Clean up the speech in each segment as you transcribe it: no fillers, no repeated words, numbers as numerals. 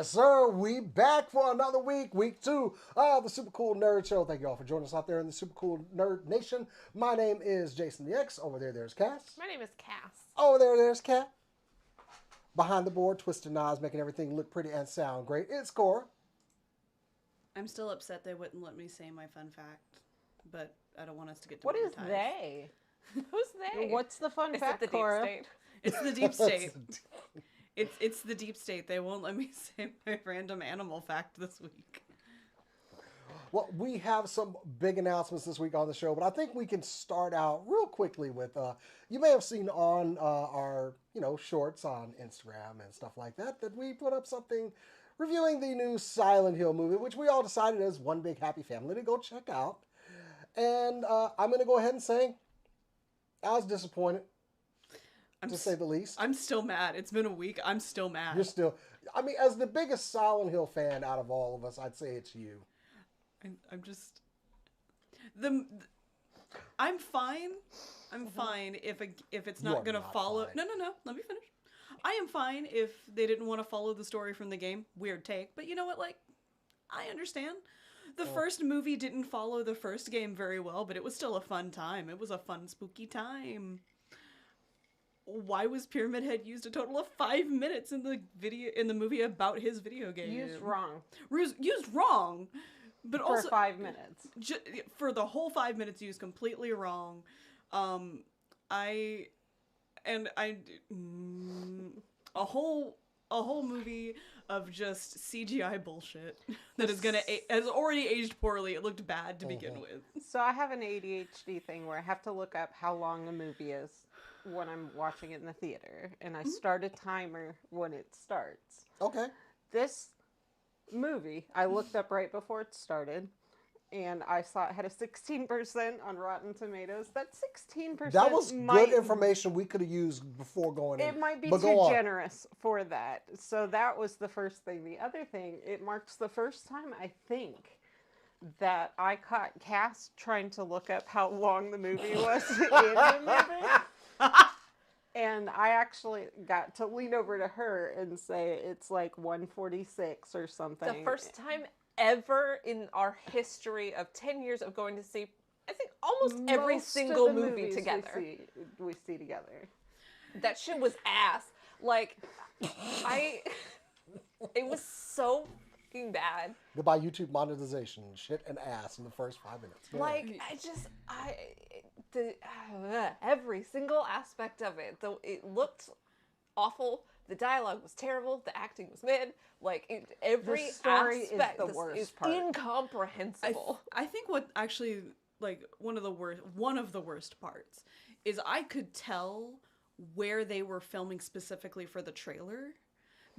Yes, sir. We back for another week, week 2 of the Super Cool Nerd Show. Thank you all for joining us out there in the Super Cool Nerd Nation. My name is Jason the X. Over there's Cass. My name is Cass. Over there's Kat. Behind the board, twisted knives, making everything look pretty and sound great. It's Cora. I'm still upset they wouldn't let me say my fun fact, but I don't want us to get What is demonetized. they? Who's they? What's the fun Is fact, it the Cora? deep state? It's the deep state. It's the deep state. They won't let me say my random animal fact this week. Well, we have some big announcements this week on the show, but I think we can start out real quickly with, you may have seen on our, shorts on Instagram and stuff like that we put up something reviewing the new Silent Hill movie, which we all decided as one big happy family to go check out. And I'm going to go ahead and say I was disappointed, to say the least. I'm still mad. It's been a week. I'm still mad. You're still, as the biggest Silent Hill fan out of all of us, I'd say it's you. I'm just I'm fine. I'm fine if it's not going to follow. Fine. No. Let me finish. I am fine if they didn't want to follow the story from the game. Weird take, but you know what? I understand. The first movie didn't follow the first game very well, but it was still a fun time. It was a fun, spooky time. Why was Pyramid Head used a total of 5 minutes in the movie about his video game? Used wrong. Used wrong. But For also 5 minutes. For the whole 5 minutes used completely wrong. A whole movie of just CGI bullshit that has already aged poorly. It looked bad to begin with. So I have an ADHD thing where I have to look up how long the movie is when I'm watching it in the theater, and I start a timer when it starts. Okay. This movie I looked up right before it started, and I saw it had a 16% on Rotten Tomatoes. That 16%. That was good information we could have used before going in. It might be too generous for that. So that was the first thing. The other thing, it marks the first time, I think, that I caught Cass trying to look up how long the movie was in the movie. And I actually got to lean over to her and say it's like 146 or something. The first time ever in our history of 10 years of going to see, I think, almost every single movie together. We see together. That shit was ass. It was so fucking bad. Goodbye YouTube monetization. Shit and ass in the first 5 minutes. Every single aspect of it. Though it looked awful. The dialogue was terrible. The acting was mid. Every the story aspect is the worst part. Incomprehensible. I think what actually one of the worst parts is I could tell where they were filming specifically for the trailer.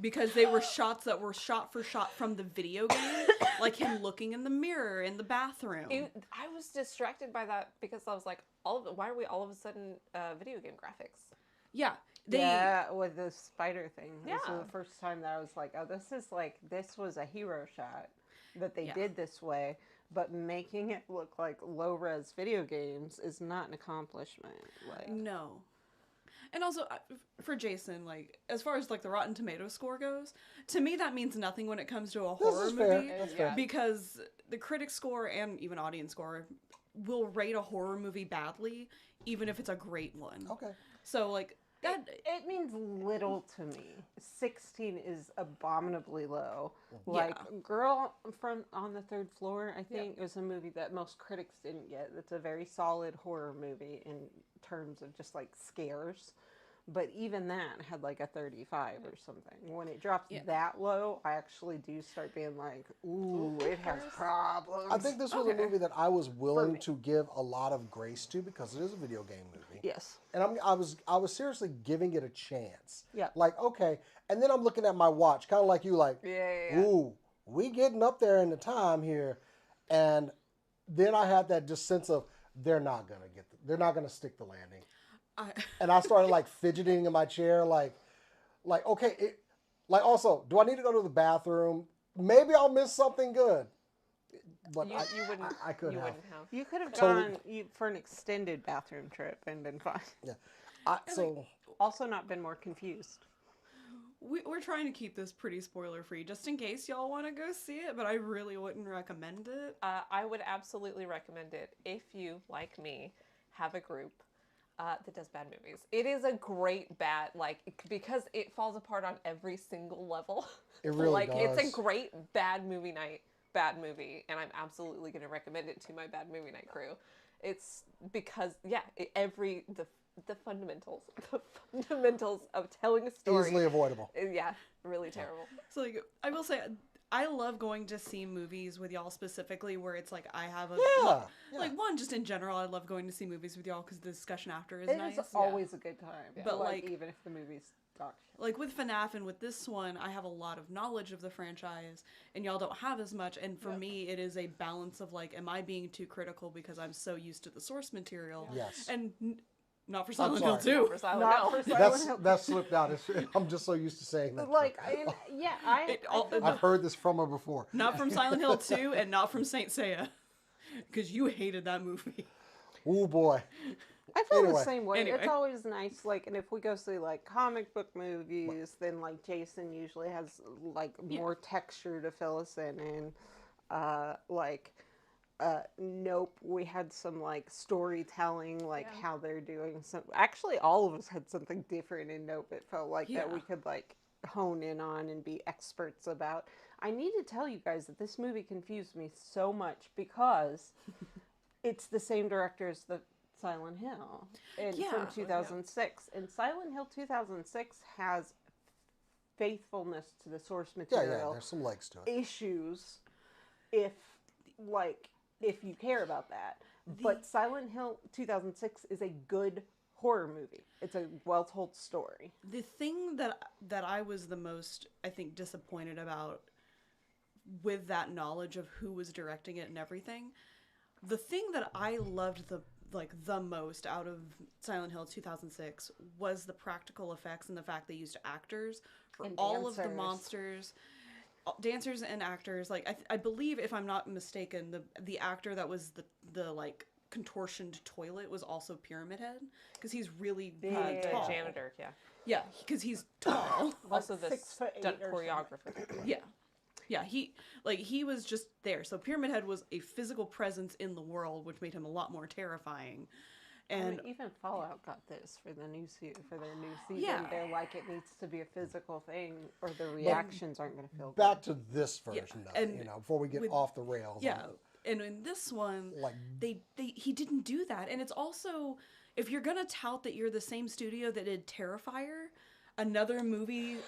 Because they were shots that were shot for shot from the video game, like him looking in the mirror in the bathroom. I was distracted by that because I was like, why are we all of a sudden video game graphics? Yeah. With the spider thing. Yeah. This was the first time that I was like, oh, this was a hero shot that they did this way, but making it look like low-res video games is not an accomplishment. No. And also, for Jason, as far as, the Rotten Tomatoes score goes, to me that means nothing when it comes to a horror movie. That's fair. Because the critic score and even audience score will rate a horror movie badly, even if it's a great one. Okay. So, that... It means little to me. 16 is abominably low. Girl from on the Third Floor, I think, was a movie that most critics didn't get. It's a very solid horror movie in terms of just, scares. But even that had, a 35 or something. When it drops that low, I actually do start being like, ooh, it has problems. I think this was a movie that I was willing to give a lot of grace to because it is a video game movie. Yes. And I was seriously giving it a chance. Yeah. Okay. And then I'm looking at my watch, kind of like you, ooh, we getting up there in the time here. And then I had that just sense of they're not gonna stick the landing. And I started fidgeting in my chair, okay, also, do I need to go to the bathroom? Maybe I'll miss something good. But you wouldn't. I could have. You could have gone for an extended bathroom trip and been fine. Yeah. Also not been more confused. we're trying to keep this pretty spoiler free, just in case y'all want to go see it. But I really wouldn't recommend it. I would absolutely recommend it if you, like me, have a group that does bad movies. It is a great bad, because it falls apart on every single level. It really does. It's a great bad movie night, bad movie, and I'm absolutely going to recommend it to my bad movie night crew. It's because, the fundamentals of telling a story. Easily avoidable. Yeah, really terrible. So, like, I will say, I love going to see movies with y'all specifically where it's like I have a... Like, one, just in general, I love going to see movies with y'all because the discussion after is nice. It's always a good time. Yeah. But, like, even if the movie's dog shit. Like, with FNAF and with this one, I have a lot of knowledge of the franchise, and y'all don't have as much, and for me, it is a balance of, like, am I being too critical because I'm so used to the source material? Yes. And... Not for Silent Hill 2. Not for Silent Hill. That slipped out. I'm just so used to saying that. Like, I've heard this from her before. Not from Silent Hill 2 and not from Saint Seiya. Because you hated that movie. Oh boy. I feel the same way. Anyway. It's always nice, like, and if we go see, like, comic book movies, then, like, Jason usually has, like, more texture to fill us in. Nope, we had some, like, storytelling, like, how they're doing some... Actually, all of us had something different in Nope, it felt like, that we could, like, hone in on and be experts about. I need to tell you guys that this movie confused me so much because it's the same director as the Silent Hill from 2006. And Silent Hill 2006 has faithfulness to the source material. Yeah, there's some legs to it. Issues if you care about that. But Silent Hill 2006 is a good horror movie. It's a well-told story. The thing that I was the most, I think, disappointed about with that knowledge of who was directing it and everything, the thing that I loved the most out of Silent Hill 2006 was the practical effects and the fact they used actors for all of the monsters. Dancers and actors, like I believe, if I'm not mistaken, the actor that was the like contortioned toilet was also Pyramid Head because he's really tall. The janitor, yeah, because he's tall. Also the stunt choreographer. Yeah, he was just there. So Pyramid Head was a physical presence in the world, which made him a lot more terrifying. And even Fallout got this for their new season. Yeah. They're like, it needs to be a physical thing, or the reactions aren't going to feel back good. to this version, though, before we get off the rails. Yeah, and in this one, like he didn't do that. And it's also, if you're going to tout that you're the same studio that did Terrifier, another movie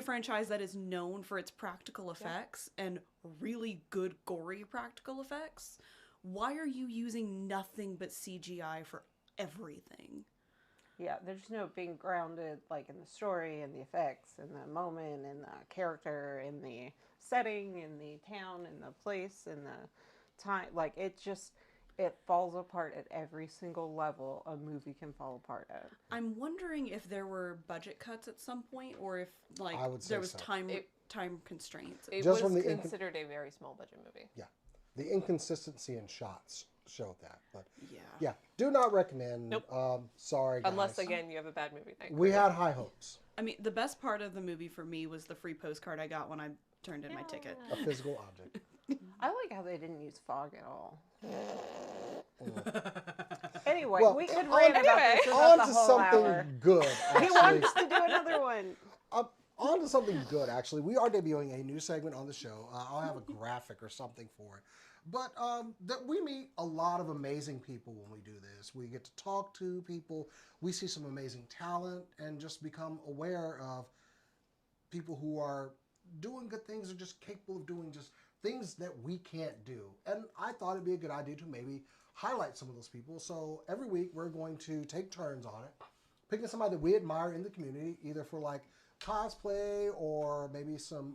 franchise that is known for its practical effects and really good gory practical effects. Why are you using nothing but CGI for everything? Yeah, there's no being grounded, like, in the story and the effects and the moment and the character and the setting and the town and the place and the time. Like, it falls apart at every single level a movie can fall apart at. I'm wondering if there were budget cuts at some point or if, like, there was time constraints. It was considered a very small budget movie. Yeah. The inconsistency in shots showed that, but do not recommend. Nope. Sorry, guys. Unless again you have a bad movie night. We had high hopes. I mean, the best part of the movie for me was the free postcard I got when I turned in my ticket. A physical object. I like how they didn't use fog at all. Anyway, we could rant about this on the to whole something hour. good. He wants to do another one. On to something good, actually. We are debuting a new segment on the show. I'll have a graphic or something for it. But that we meet a lot of amazing people when we do this. We get to talk to people. We see some amazing talent and just become aware of people who are doing good things or just capable of doing just things that we can't do. And I thought it'd be a good idea to maybe highlight some of those people. So every week we're going to take turns on it, picking somebody that we admire in the community, either for like cosplay or maybe some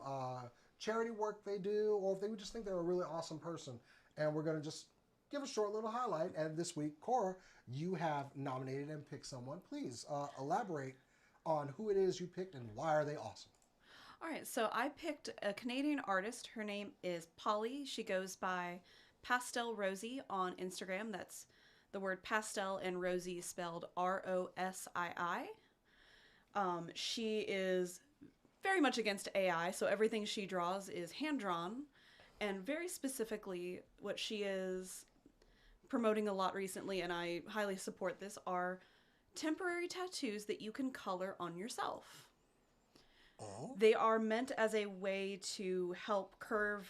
charity work they do, or if they would just think they're a really awesome person. And we're going to just give a short little highlight. And this week, Cora, you have nominated and picked someone. Please elaborate on who it is you picked and why are they awesome. All right, so I picked a Canadian artist. Her name is Polly. She goes by Pastel Rosie on Instagram. That's the word pastel and Rosie spelled Rosii. She is very much against AI, so everything she draws is hand-drawn, and very specifically what she is promoting a lot recently, and I highly support this, are temporary tattoos that you can color on yourself. Oh. They are meant as a way to help curb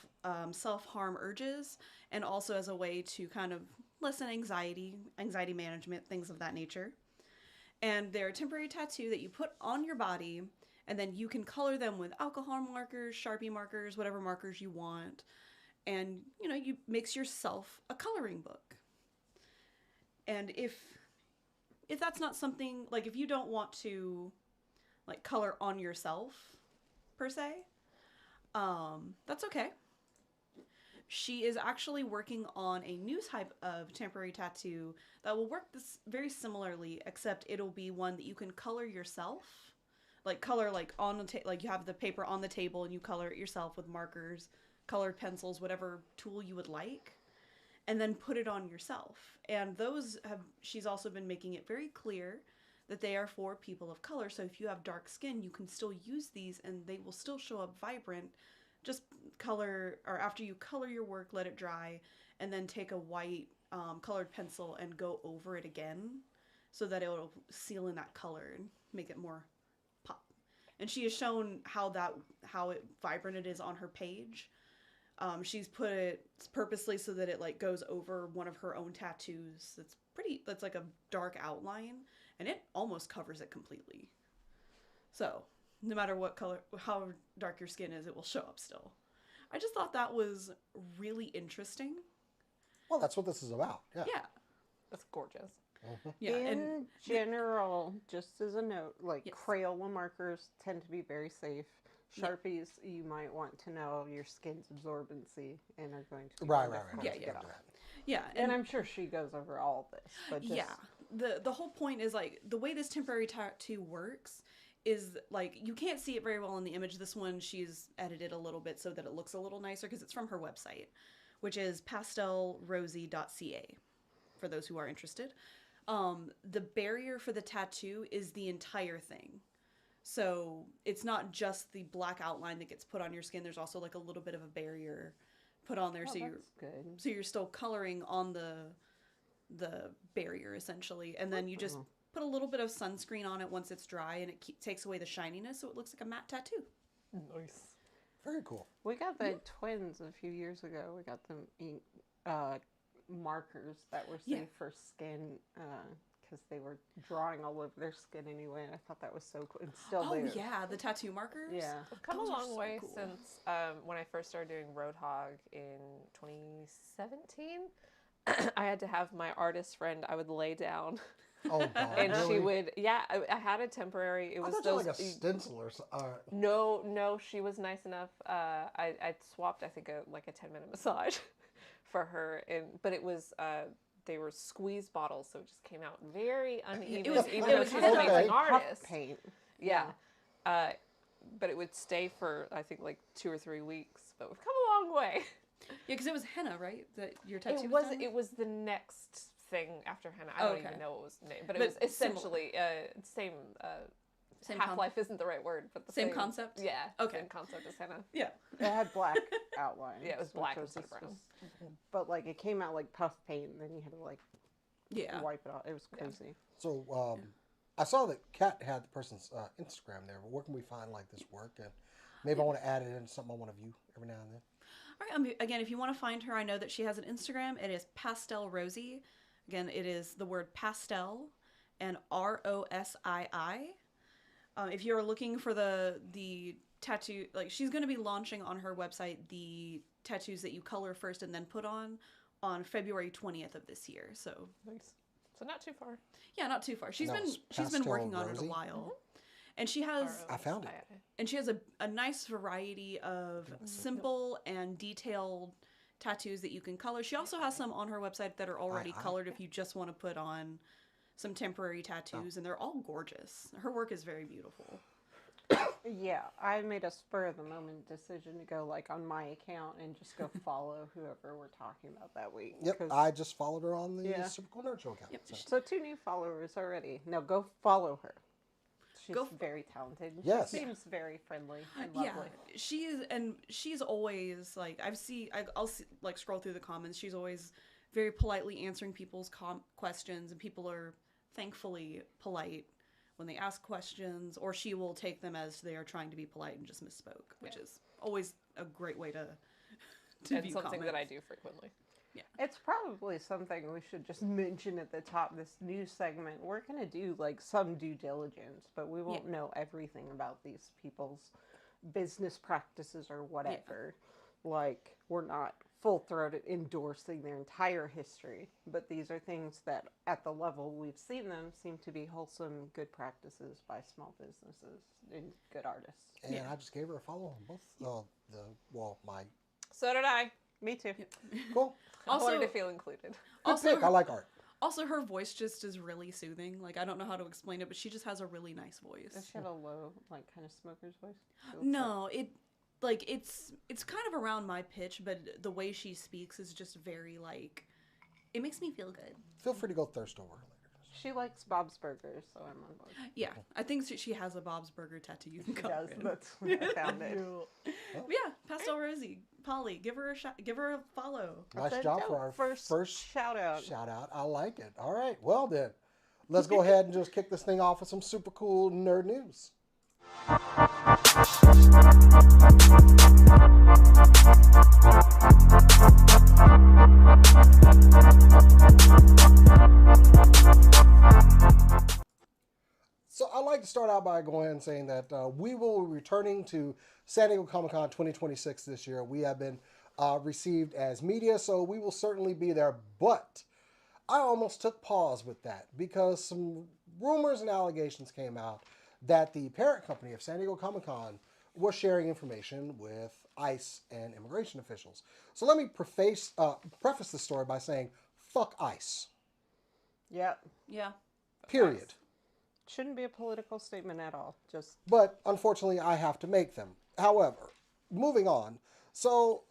self-harm urges, and also as a way to kind of lessen anxiety management, things of that nature. And they're a temporary tattoo that you put on your body, and then you can color them with alcohol markers, Sharpie markers, whatever markers you want. And, you know, you makes yourself a coloring book. And if that's not something, like, if you don't want to, like, color on yourself, per se, that's okay. She is actually working on a new type of temporary tattoo that will work this very similarly, except it'll be one that you can color yourself. Like, color, like, on the like, you have the paper on the table and you color it yourself with markers, colored pencils, whatever tool you would like, and then put it on yourself. And she's also been making it very clear that they are for people of color. So if you have dark skin, you can still use these and they will still show up vibrant. Just color, or after you color your work, let it dry, and then take a white colored pencil and go over it again so that it will seal in that color and make it more pop. And she has shown how vibrant it is on her page. She's put it purposely so that it like goes over one of her own tattoos. That's like a dark outline, and it almost covers it completely. So no matter what color, how dark your skin is, it will show up still. I just thought that was really interesting. Well, that's what this is about. Yeah. Yeah. That's gorgeous. Mm-hmm. Yeah. In general, just as a note, like Yes. Crayola markers tend to be very safe. Sharpies, you might want to know your skin's absorbency and are going to be Right. difficult Yeah, to yeah. get off. Yeah. And I'm sure she goes over all of this, but just, Yeah. The whole point is like the way this temporary tattoo works is like you can't see it very well in the image. This one she's edited a little bit so that it looks a little nicer because it's from her website, which is pastelrosy.ca for those who are interested. The barrier for the tattoo is the entire thing. So it's not just the black outline that gets put on your skin. There's also like a little bit of a barrier put on there. oh, So that's good. you're still coloring on the barrier essentially. And then you just put a little bit of sunscreen on it once it's dry, and it takes away the shininess. So it looks like a matte tattoo. Nice. Very cool. We got the twins a few years ago. We got them ink markers that were safe for skin because they were drawing all over their skin anyway, and I thought that was so cool. It's still Oh there. yeah, the tattoo markers. Yeah. I've come Those a are long so way cool. since when I first started doing Roadhog in 2017. I had to have my artist friend, I would lay down, Oh, God. and really? she would, I had a temporary, it I was thought you those, had like a stencil or something. no, she was nice enough. I swapped, I think, a 10-minute massage for her, but it was, they were squeeze bottles, so it just came out very uneven, It was even though kind she of was an like amazing puff artist. paint. Yeah. But it would stay for, I think, like 2 or 3 weeks. But we've come a long way. Yeah, because it was henna, right? That your tattoo It was was done? it was the next thing after henna. I Oh, don't okay. even know what it was named, but it But was essentially same. Same Half-life isn't the right word, but the Same concept? Yeah. Okay. Same concept as henna. Yeah. It had black outlines. Yeah, it was which black was instead of just- brown. But like it came out like puff paint, and then you had to like Yeah. wipe it off. It was crazy. So I saw that Kat had the person's Instagram there, but where can we find like this work? And maybe I want to add it into something I want to view every now and then. All right. Again, if you want to find her, I know that she has an Instagram. It is Pastel Rosy. Again, it is the word pastel and ROSII. If you're looking for the tattoo, like she's going to be launching on her website the tattoos that you color first and then put on February 20th of this year. So Nice. So not too far. yeah, not too far. She's That was been Pastel working on it a Rosy? while, and she has I found it. and she has a nice variety of simple and detailed tattoos that you can color. She also has some on her website that are already colored if you just want to put on some temporary tattoos, and they're all gorgeous. Her work is very beautiful. Yeah, I made a spur of the moment decision to go like on my account and just go follow whoever we're talking about that week. Yep, 'cause- I just followed her on the Yeah. Supercoolnerdshow account. Yep. So. So 2 new followers already. Now go follow her. She's very talented. Yes. She seems very friendly and Yeah, lovely. she is, and she's always like I'll see, like scroll through the comments. She's always very politely answering people's questions, and people are thankfully polite when they ask questions, or she will take them as they are trying to be polite and just misspoke, which is always a great way to And view something comments. that I do frequently. It's probably something we should just mention at the top of this news segment. We're going to do like some due diligence, but we won't know everything about these people's business practices or whatever. Like, we're not full-throated endorsing their entire history, but these are things that at the level we've seen them seem to be wholesome, good practices by small businesses and good artists. And I just gave her a follow on both my So did I. Me too. cool. I wanted to feel included. Good pick. I like art. Also, her voice just is really soothing. Like, I don't know how to explain it, but she just has a really nice voice. Does she have a low, like, kind of smoker's voice? No, it's kind of around my pitch, but the way she speaks is just very, like, it makes me feel good. Feel free to go thirst over her later. She likes Bob's Burgers, so I'm on board. Yeah, I think she has a Bob's Burger tattoo. You can She go. does. That's when I found it. But yeah, Pastel Rosie, Polly, give her a follow. Nice That's job dope. for our first shout out. shout out. I like it. All right. Well then, let's go ahead and just kick this thing off with some super cool nerd news. So I'd like to start out by going and saying that we will be returning to San Diego Comic-Con 2026 this year. We have been received as media, so we will certainly be there. But I almost took pause with that because some rumors and allegations came out that the parent company of San Diego Comic-Con was sharing information with ICE and immigration officials. So let me preface this story by saying, fuck ICE. Yep. Yeah. Period. Shouldn't be a political statement at all. Just But unfortunately, I have to make them. However, moving on. So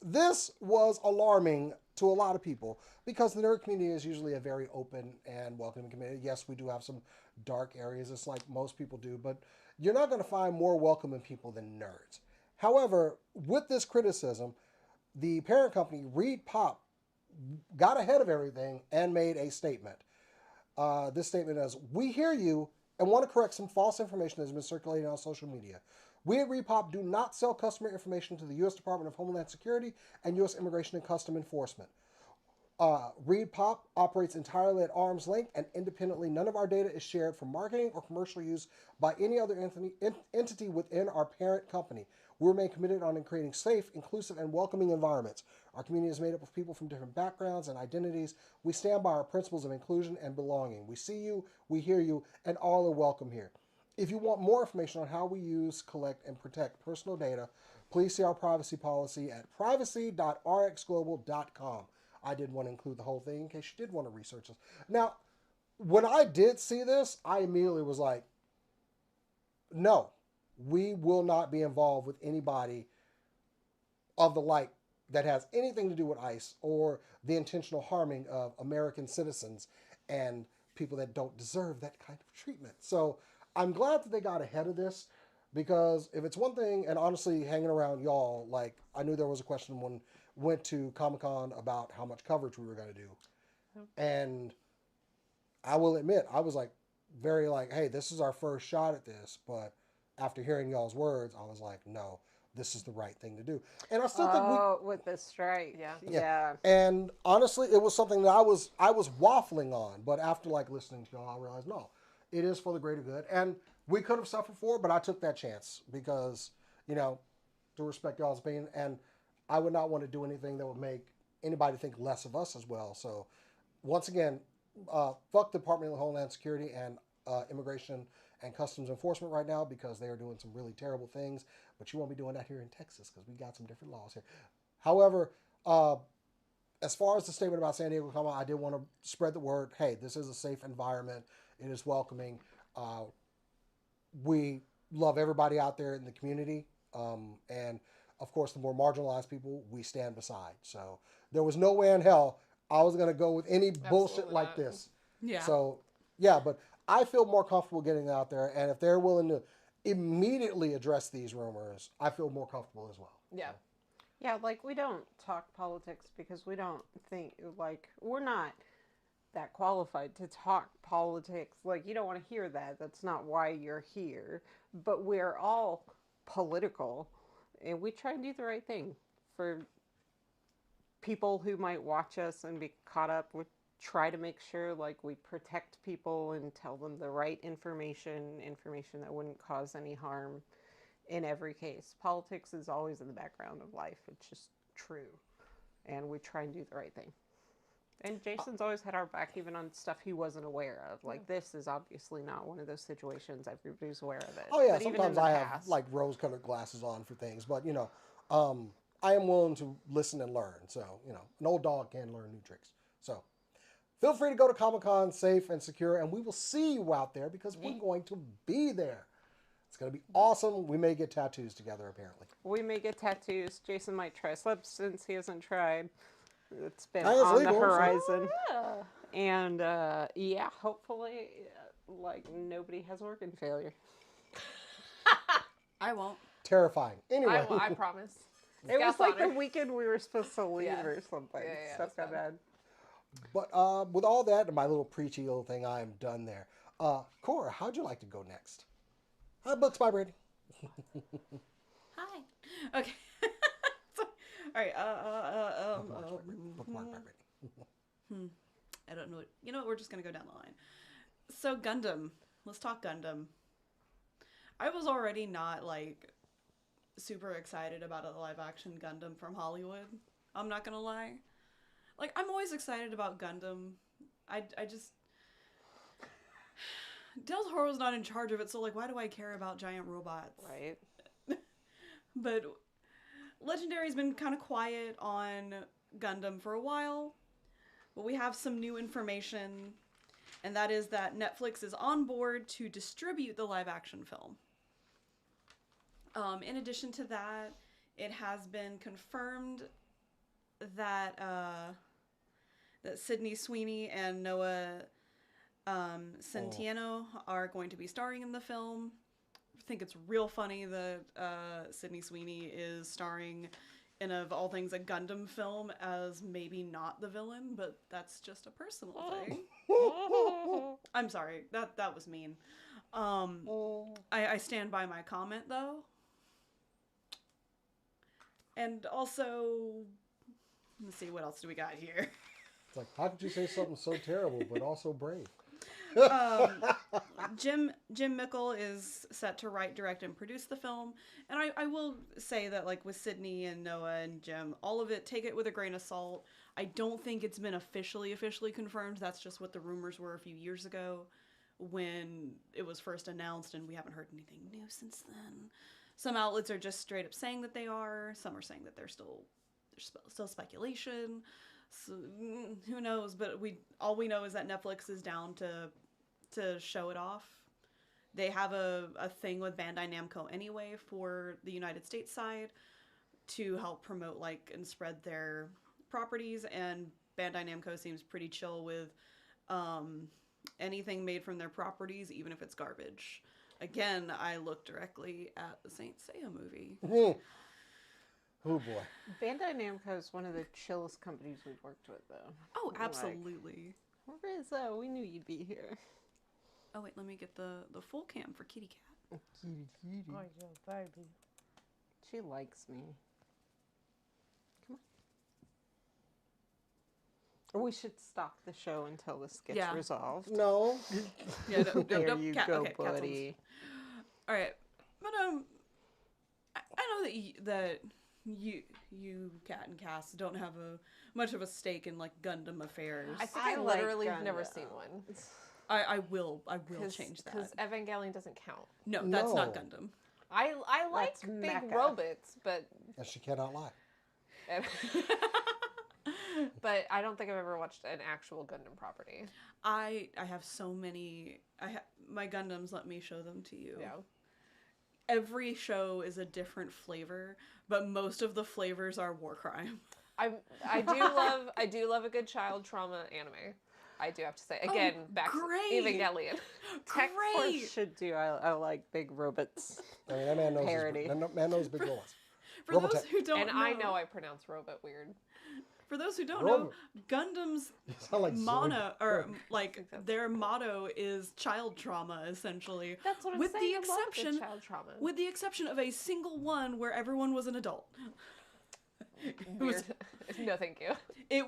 this was alarming to a lot of people because the nerd community is usually a very open and welcoming community. Yes, we do have some dark areas, it's like most people do, but you're not going to find more welcoming people than nerds. However, with this criticism, the parent company, Reed Pop, got ahead of everything and made a statement. This statement is, we hear you and want to correct some false information that has been circulating on social media. We at Repop do not sell customer information to the U.S. Department of Homeland Security and U.S. Immigration and Custom Enforcement. Repop operates entirely at arm's length and independently. None of our data is shared for marketing or commercial use by any other entity within our parent company. We remain committed on creating safe, inclusive, and welcoming environments. Our community is made up of people from different backgrounds and identities. We stand by our principles of inclusion and belonging. We see you, we hear you, and all are welcome here. If you want more information on how we use, collect, and protect personal data, please see our privacy policy at privacy.rxglobal.com. I did want to include the whole thing in case you did want to research this. Now, when I did see this, I immediately was like, no, we will not be involved with anybody of the like that has anything to do with ICE or the intentional harming of American citizens and people that don't deserve that kind of treatment. So I'm glad that they got ahead of this, because if it's one thing, and honestly, hanging around y'all, like, I knew there was a question when went to Comic-Con about how much coverage we were going to do. And I will admit, I was like, very like, hey, this is our first shot at this. But after hearing y'all's words, I was like, no, this is the right thing to do. And I still think with the strike. Yeah. And honestly, it was something that I was waffling on. But after like listening to y'all, I realized, no, it is for the greater good. And we could have suffered for it, but I took that chance because, you know, to respect y'all's opinion. And I would not want to do anything that would make anybody think less of us as well. So once again, fuck the Department of Homeland Security and Immigration and Customs Enforcement right now, because they are doing some really terrible things. But you won't be doing that here in Texas because we got some different laws here. However, as far as the statement about San Diego Comic-Con, I did want to spread the word. Hey, this is a safe environment. It is welcoming. We love everybody out there in the community. And of course, the more marginalized people, we stand beside. So there was no way in hell I was going to go with any bullshit like this. Yeah. So, yeah, but I feel more comfortable getting it out there, and if they're willing to immediately address these rumors, I feel more comfortable as well. Yeah. Yeah, like, we don't talk politics because we don't think, like, we're not that qualified to talk politics. Like, you don't want to hear that. That's not why you're here. But we're all political, and we try and do the right thing for people who might watch us and be caught up. We try to make sure, like, we protect people and tell them the right information that wouldn't cause any harm in every case. Politics is always in the background of life. It's just true. And we try and do the right thing. And Jason's always had our back, even on stuff he wasn't aware of. Like, this is obviously not one of those situations everybody's aware of it. Oh yeah, But even in sometimes the I have past- like rose-colored glasses on for things, but I am willing to listen and learn. So an old dog can learn new tricks. So feel free to go to Comic-Con safe and secure, and we will see you out there because we're going to be there. It's going to be awesome. We may get tattoos together, apparently. We may get tattoos. Jason might try slips since he hasn't tried. It's been That is on legal, the so- horizon. Yeah. And yeah, hopefully, like, nobody has organ failure. I won't. Terrifying. Anyway, I promise. It was Scout's like the honor. weekend we were supposed to leave Yeah. or something. Yeah, Stuff it got was bad. but with all that and my little preachy little thing, I am done there. Cora, how'd you like to go next? Hi, Books by Brady. Hi. Okay. So, all right. Bookmark by Brady. I don't know. You know what? We're just gonna go down the line. So Gundam. Let's talk Gundam. I was already not like super excited about a live action Gundam from Hollywood. I'm not gonna lie. Like, I'm always excited about Gundam. I just Del Toro's not in charge of it, so like, why do I care about giant robots? Right. But Legendary's been kind of quiet on Gundam for a while. But we have some new information, and that is that Netflix is on board to distribute the live action film. In addition to that, it has been confirmed that that Sydney Sweeney and Noah Centineo are going to be starring in the film. I think it's real funny that Sydney Sweeney is starring in, of all things, a Gundam film as maybe not the villain, but that's just a personal thing. I'm sorry, that was mean. I stand by my comment though. And also, let's see, what else do we got here? It's like, how could you say something so terrible but also brave? Jim Mickle is set to write, direct, and produce the film. And I will say that, like, with Sydney and Noah and Jim, all of it, take it with a grain of salt. I don't think it's been officially confirmed. That's just what the rumors were a few years ago when it was first announced, and we haven't heard anything new since then. Some outlets are just straight up saying that they are. Some are saying that there's still speculation. So, who knows? But all we know is that Netflix is down to show it off. They have a thing with Bandai Namco anyway for the United States side to help promote, like, and spread their properties, and Bandai Namco seems pretty chill with anything made from their properties, even if it's garbage. Again, I look directly at the Saint Seiya movie. Oh boy. Bandai Namco is one of the chillest companies we've worked with, though. Oh, absolutely. Where is we knew you'd be here. Oh, wait, let me get the full cam for Kitty Cat. Kitty. Oh, yeah, baby. She likes me. Come on. We should stop the show until this gets resolved. No. Yeah, There you go, okay, buddy. All right, but I know that you, Kat and Cass, don't have much of a stake in, like, Gundam affairs. I think I I like literally have never Gundam. seen one. I will change that. Because Evangelion doesn't count. No, that's not No. Gundam. I like That's big mecha. robots, but And she cannot lie. but I don't think I've ever watched an actual Gundam property. I have so many. My Gundams let me show them to you. Yeah. Every show is a different flavor, but most of the flavors are war crime. I do love a good child trauma anime. I do have to say. Again, back great. to Evangelion. Tech Force Great. should do. I like big robots. I mean, that man knows, Parody. that man knows big robots. For those Robotech. who don't And know, I know I pronounce robot weird. for those who don't Robot. know, Gundam's You sound like mono Zoe. or like their motto is child trauma, essentially. That's what I'm with saying. the I love exception, child trauma. with the exception of a single one where everyone was an adult. Weird. No, thank you.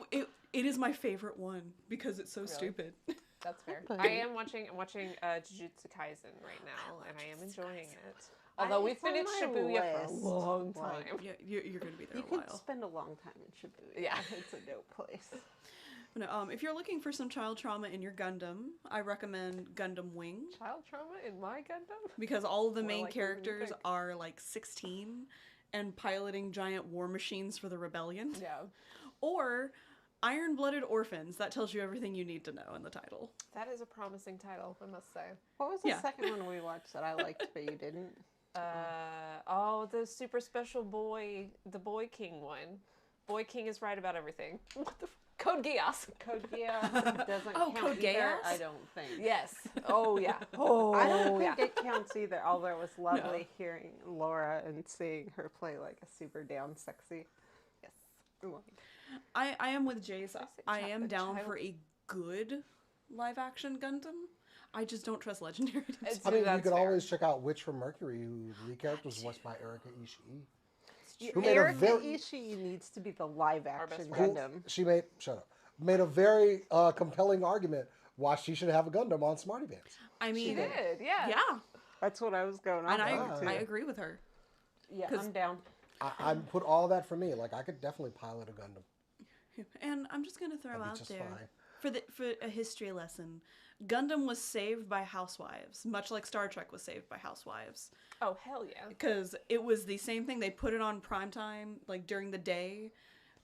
It is my favorite one because it's so stupid. That's fair. But- I'm watching Jujutsu Kaisen right now, and I am enjoying it. Although we've It's on finished my Shibuya for a list. long Like, time. Yeah, you're gonna be there You a could while. spend a long time in Shibuya. Yeah. It's a dope place. No, if you're looking for some child trauma in your Gundam, I recommend Gundam Wing Child trauma in my Gundam? because all of the More main likely than you characters think. are like 16 and piloting giant war machines for the rebellion. Yeah. Or Iron-Blooded Orphans. That tells you everything you need to know in the title. That is a promising title, I must say. What was the Yeah. second one we watched that I liked but you didn't? The super special boy, the Boy King one. Boy King is right about everything. What the Code Geass. Code Geass doesn't Oh, count Code either, Geass? I don't think. Yes. Oh, yeah. Oh, I don't yeah. think it counts either, although it was lovely hearing Laura and seeing her play like a super down sexy. Yes. I am with Jace. I am down child- for a good live-action Gundam. I just don't trust Legendary. to It's- I mean, you That's could fair. always check out Witch from Mercury, who the lead character was voiced by Erika Ishii. Who made a Erika very Ishii needs to be the live action best friend. Gundam. she made a very compelling argument why she should have a Gundam on Smarty Pants. I She mean, did, yeah. yeah, That's what I was going on and about, too. I agree with her. Yeah, 'cause- I'm down. I put all that for me. Like I could definitely pilot a Gundam. And I'm just gonna throw That'd be out just there fine. for a history lesson. Gundam was saved by housewives, much like Star Trek was saved by housewives. Oh, hell yeah. Because it was the same thing. They put it on primetime, like during the day,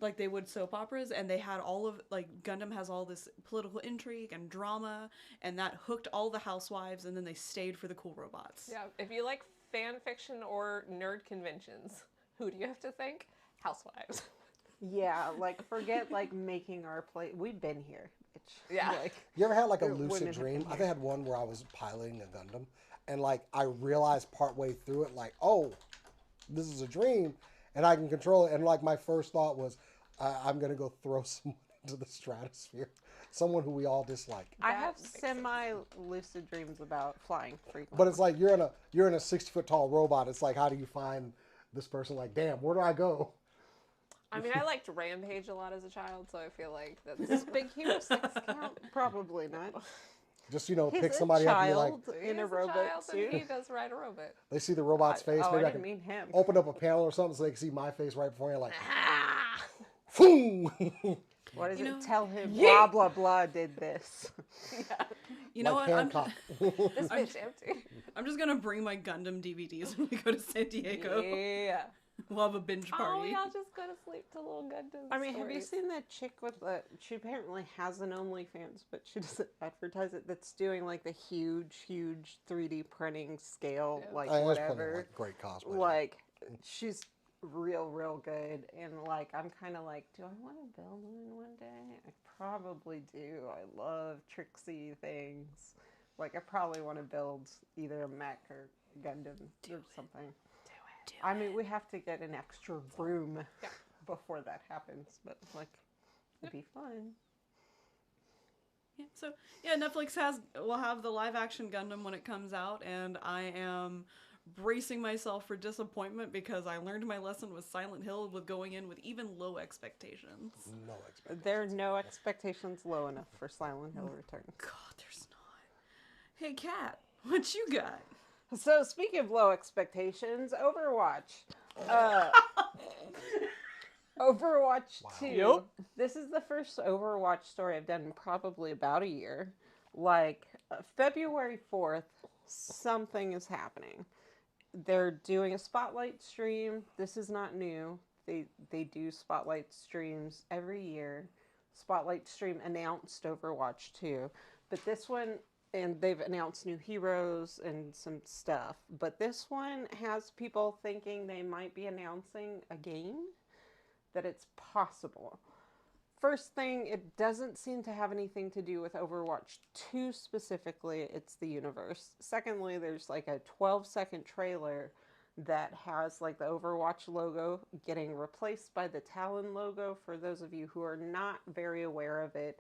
like they would soap operas, and they had all of, like, Gundam has all this political intrigue and drama, and that hooked all the housewives, and then they stayed for the cool robots. Yeah, if you like fan fiction or nerd conventions, who do you have to thank? Housewives. Yeah, like, forget, like, making our play. We've been here, bitch. Yeah. Like, You ever had like a Women lucid have dream? been I think I had one where I was piloting a Gundam, and like I realized partway through it, like, oh, this is a dream, and I can control it. And like my first thought was, I'm gonna go throw someone into the stratosphere, someone who we all dislike. I That have makes sense. semi-lucid dreams about flying frequently. But it's like you're in a 60-foot tall robot. It's like, how do you find this person? Like, damn, where do I go? I mean, I liked Rampage a lot as a child, so I feel like Does that's... Big Hero 6 count? Probably not. Just He's pick a somebody up and be like, child He in a is robot child, and suit. he does ride a robot. they see the robot's face. Oh, I Maybe I didn't can mean him. open up a panel or something so they can see my face right before you. Like, Ah! boom. What does You it know- tell him? Yeet. Blah, blah, blah did this. You know like what? Hancock. This bitch empty. I'm just gonna bring my Gundam DVDs when we go to San Diego. Yeah. We'll have a binge Oh, party. y'all just go to sleep to little Gundam I mean, have you stories. seen that chick with the... She apparently has an OnlyFans, but she doesn't advertise it. That's doing, like, the huge 3D printing scale, Yeah. like, There's plenty of, whatever. like, great cosplay. Like, she's real good. And, like, I'm kind of like, do I want to build one day? I probably do. I love tricksy things. Like, I probably want to build either a mech or Gundam or something. I mean, we have to get an extra room Yeah. before that happens, but like, it'd be fun. Yeah, so yeah, Netflix will have the live action Gundam when it comes out, and I am bracing myself for disappointment because I learned my lesson with Silent Hill with going in with even low expectations. No expectations. There are no expectations low enough for Silent Hill Returns. God, there's not. Hey, Kat, what you got? So, speaking of low expectations, Overwatch. Overwatch Wow. 2. Yep. This is the first Overwatch story I've done in probably about a year. Like, February 4th, something is happening. They're doing a spotlight stream. This is not new. They do spotlight streams every year. Spotlight stream announced Overwatch 2. But this one, and they've announced new heroes and some stuff. But this one has people thinking they might be announcing a game, that it's possible. First thing, it doesn't seem to have anything to do with Overwatch 2 specifically. It's the universe. Secondly, there's like a 12-second trailer that has like the Overwatch logo getting replaced by the Talon logo. For those of you who are not very aware of it,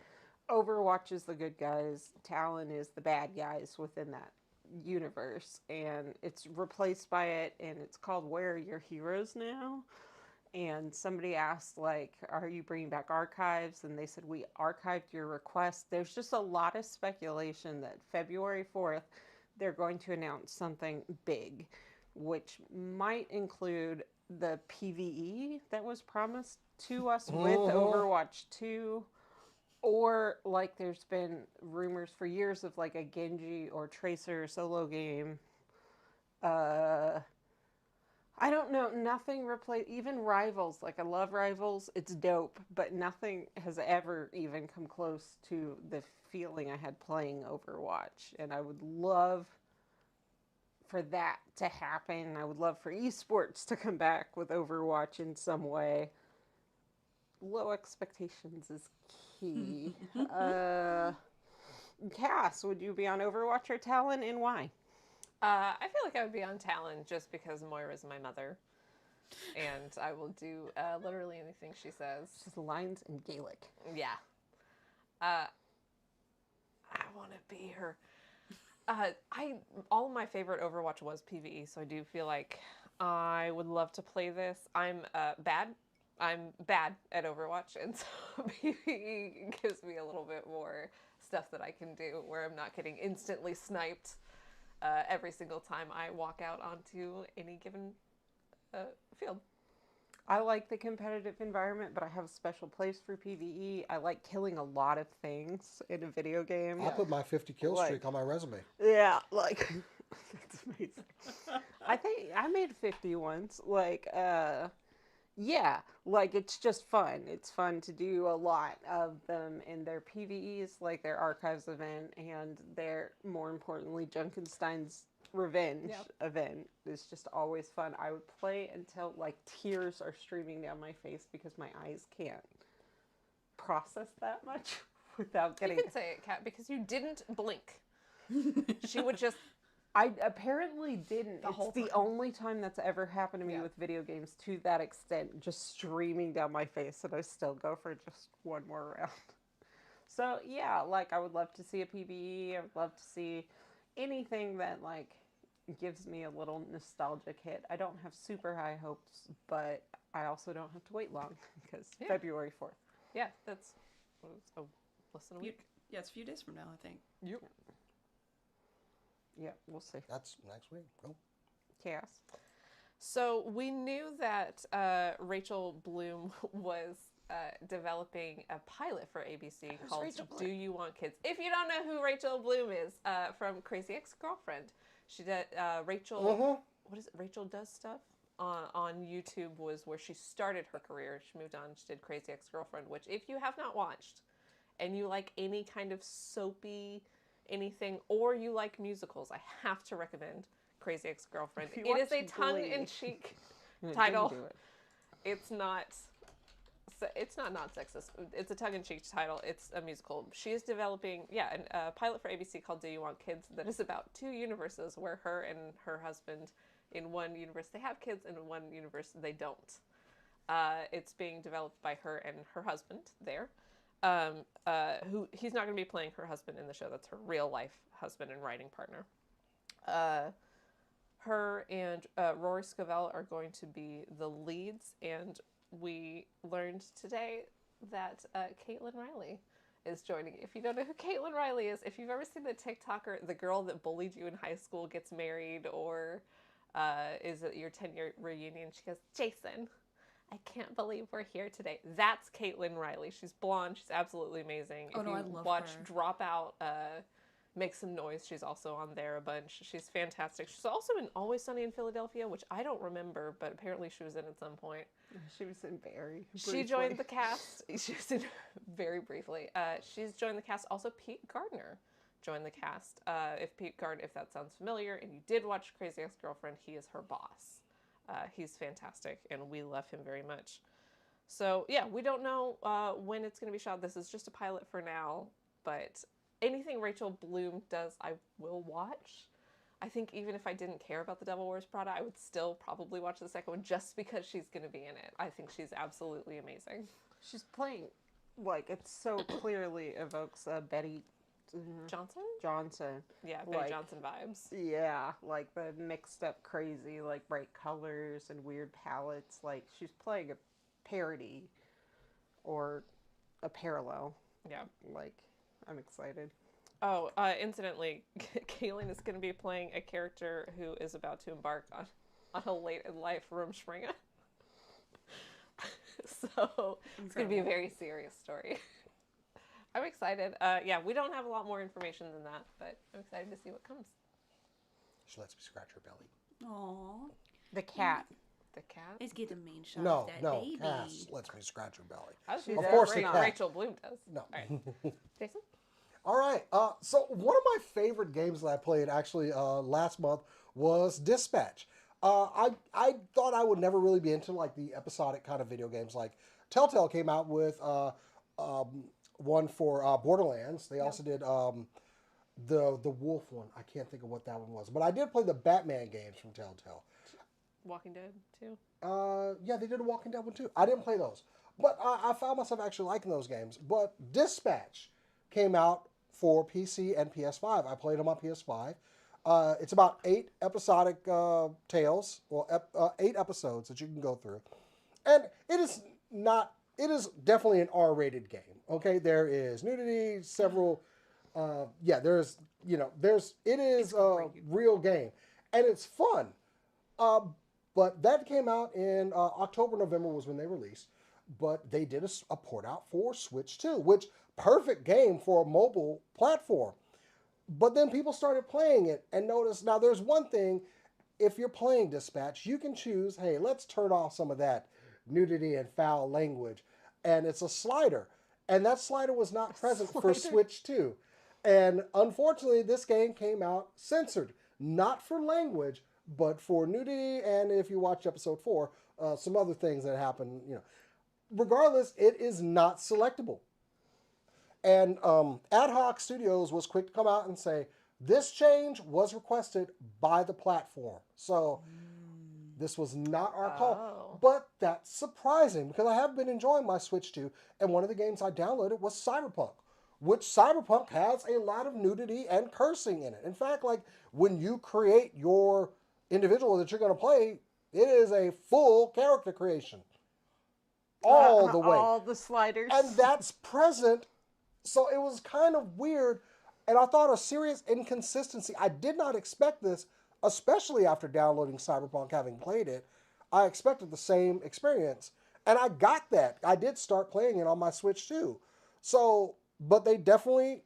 Overwatch is the good guys, Talon is the bad guys within that universe, and it's replaced by it, and it's called Where Are Your Heroes Now? And somebody asked, like, are you bringing back archives? And they said, we archived your request. There's just a lot of speculation that February 4th, they're going to announce something big, which might include the PvE that was promised to us with Overwatch 2. Or, like, there's been rumors for years of, like, a Genji or Tracer solo game. I don't know, nothing replaced, even Rivals, like I love Rivals, it's dope, but nothing has ever even come close to the feeling I had playing Overwatch, and I would love for that to happen. I would love for esports to come back with Overwatch in some way. Low expectations is key. Cass, would you be on Overwatch or Talon, and why? I feel like I would be on Talon just because Moira's my mother. And I will do literally anything she says. Just lines in Gaelic. Yeah. I want to be her. All of my favorite Overwatch was PvE, so I do feel like I would love to play this. I'm bad. I'm bad at Overwatch, and so PvE gives me a little bit more stuff that I can do where I'm not getting instantly sniped every single time I walk out onto any given field. I like the competitive environment, but I have a special place for PvE. I like killing a lot of things in a video game. I'll put my 50 kill streak on my resume. Yeah, like, that's amazing. I think I made 50 once. Like, yeah, like, it's just fun. It's fun to do a lot of them in their PvEs, like their Archives event, and their, more importantly, Junkenstein's Revenge event is just always fun. I would play until, like, tears are streaming down my face because my eyes can't process that much without getting... You can say it, Kat, because you didn't blink. She would just... I apparently didn't. It's the only time that's ever happened to me with video games to that extent, just streaming down my face, and I still go for just one more round. So, yeah, like, I would love to see a PvE. I would love to see anything that, like, gives me a little nostalgic hit. I don't have super high hopes, but I also don't have to wait long, because February 4th. Yeah, that's less than a week. Yeah, it's a few days from now, I think. Yep. Yeah, we'll see. That's next week. Cool. Chaos. So we knew that Rachel Bloom was developing a pilot for ABC called Do You Want Kids? If you don't know who Rachel Bloom is, from Crazy Ex-Girlfriend. She did, Rachel, what is it? Rachel Does Stuff on YouTube was where she started her career. She moved on, she did Crazy Ex-Girlfriend, which if you have not watched and you like any kind of soapy anything, or you like musicals, I have to recommend Crazy Ex-Girlfriend. It is a tongue-in-cheek title. It's not sexist. It's a tongue-in-cheek title. It's a musical. She is developing, a pilot for ABC called Do You Want Kids that is about two universes where her and her husband, in one universe they have kids, and in one universe they don't. It's being developed by her and her husband there. Who he's not going to be playing her husband in the show. That's her real life husband and writing partner. Her and Rory Scovel are going to be the leads, and we learned today that Caitlin Riley is joining. If you don't know who Caitlin Riley is, if you've ever seen the TikToker, the girl that bullied you in high school gets married, or is at your 10-year reunion, she goes, Jason, I can't believe we're here today. That's Caitlin Riley. She's blonde. She's absolutely amazing. Oh, if no, you I love watch her. Dropout, Make Some Noise, she's also on there a bunch. She's fantastic. She's also in Always Sunny in Philadelphia, which I don't remember, but apparently she was in at some point. She was in Barry. She joined the cast. She was in very briefly. She's joined the cast. Also, Pete Gardner joined the cast. If that sounds familiar, and you did watch Crazy Ex-Girlfriend, he is her boss. He's fantastic, and we love him very much. So yeah, we don't know when it's going to be shot. This is just a pilot for now, but anything Rachel Bloom does, I will watch. I think even if I didn't care about the Devil Wears Prada, I would still probably watch the second one just because she's going to be in it. I think she's absolutely amazing. She's playing, like, it so clearly evokes Betty Johnson. Yeah, Betty Like, Johnson vibes. Yeah, like the mixed up crazy, like bright colors and weird palettes. Like, she's playing a parody or a parallel. Yeah. Like, I'm excited. Oh, incidentally, Kaylin is going to be playing a character who is about to embark on a late in life Rumspringa. So it's going to be a very serious story. I'm excited. Yeah, we don't have a lot more information than that, but I'm excited to see what comes. She lets me scratch her belly. Aww. The cat. The cat? Let's get a main shot No, of that no, baby. Cass lets me scratch her belly. I was She gonna Of say, course the cat. Rachel Bloom does. No. All right. Jason? All right. So one of my favorite games that I played actually last month was Dispatch. I thought I would never really be into like the episodic kind of video games. Like Telltale came out with one for Borderlands. They also did the Wolf one. I can't think of what that one was, but I did play the Batman games from Telltale. Walking Dead, too? Yeah, they did a Walking Dead one too. I didn't play those, but I found myself actually liking those games. But Dispatch came out for PC and PS5. I played them on PS5. It's about 8 episodic tales, well, 8 episodes that you can go through, and it is not. It is definitely an R-rated game. Okay, there is nudity, several. There's it is a real game, and it's fun. But that came out in October, November was when they released. But they did a port out for Switch too, which perfect game for a mobile platform. But then people started playing it and noticed, now there's one thing, if you're playing Dispatch, you can choose, hey, let's turn off some of that nudity and foul language. And it's a slider. And that slider was not present for Switch 2. And unfortunately, this game came out censored. Not for language, but for nudity, and if you watch episode 4, some other things that happen, Regardless, it is not selectable. And Ad Hoc Studios was quick to come out and say, this change was requested by the platform. So this was not our call. But that's surprising because I have been enjoying my Switch 2, and one of the games I downloaded was Cyberpunk, which Cyberpunk has a lot of nudity and cursing in it. In fact, like when you create your individual that you're going to play, it is a full character creation. All the way. All the sliders. And that's present. So it was kind of weird. And I thought a serious inconsistency. I did not expect this, especially after downloading Cyberpunk, having played it. I expected the same experience. And I got that. I did start playing it on my Switch too. So, but they definitely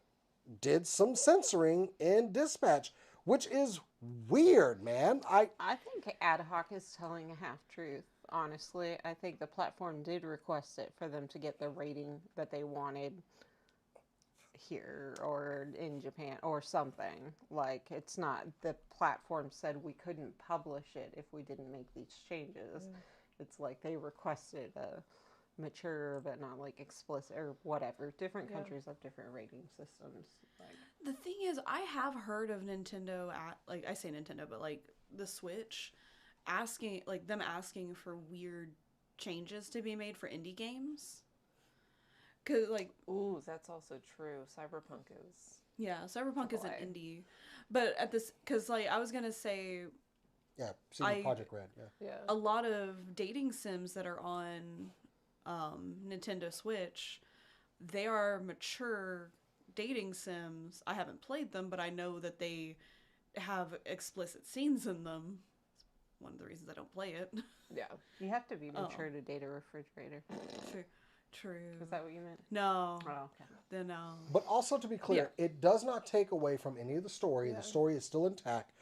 did some censoring in Dispatch, which is weird, man. I think Ad Hoc is telling a half-truth, honestly. I think the platform did request it for them to get the rating that they wanted here or in Japan or something. Like, it's not, the platform said we couldn't publish it if we didn't make these changes. It's like they requested a mature but not like explicit or whatever. Different countries have different rating systems. Like, the thing is, I have heard of Nintendo I say Nintendo, but like the Switch asking for weird changes to be made for indie games. Cause like, ooh, that's also true. Cyberpunk is an indie, but at this, cause like I was gonna say, Project Red, yeah. A lot of dating sims that are on Nintendo Switch, they are mature dating sims. I haven't played them, but I know that they have explicit scenes in them. It's one of the reasons I don't play it. Yeah. you have to be mature to date a refrigerator. True. Is that what you meant? No. Oh, okay. Then no. But also to be clear, it does not take away from any of the story. Yeah. The story is still intact.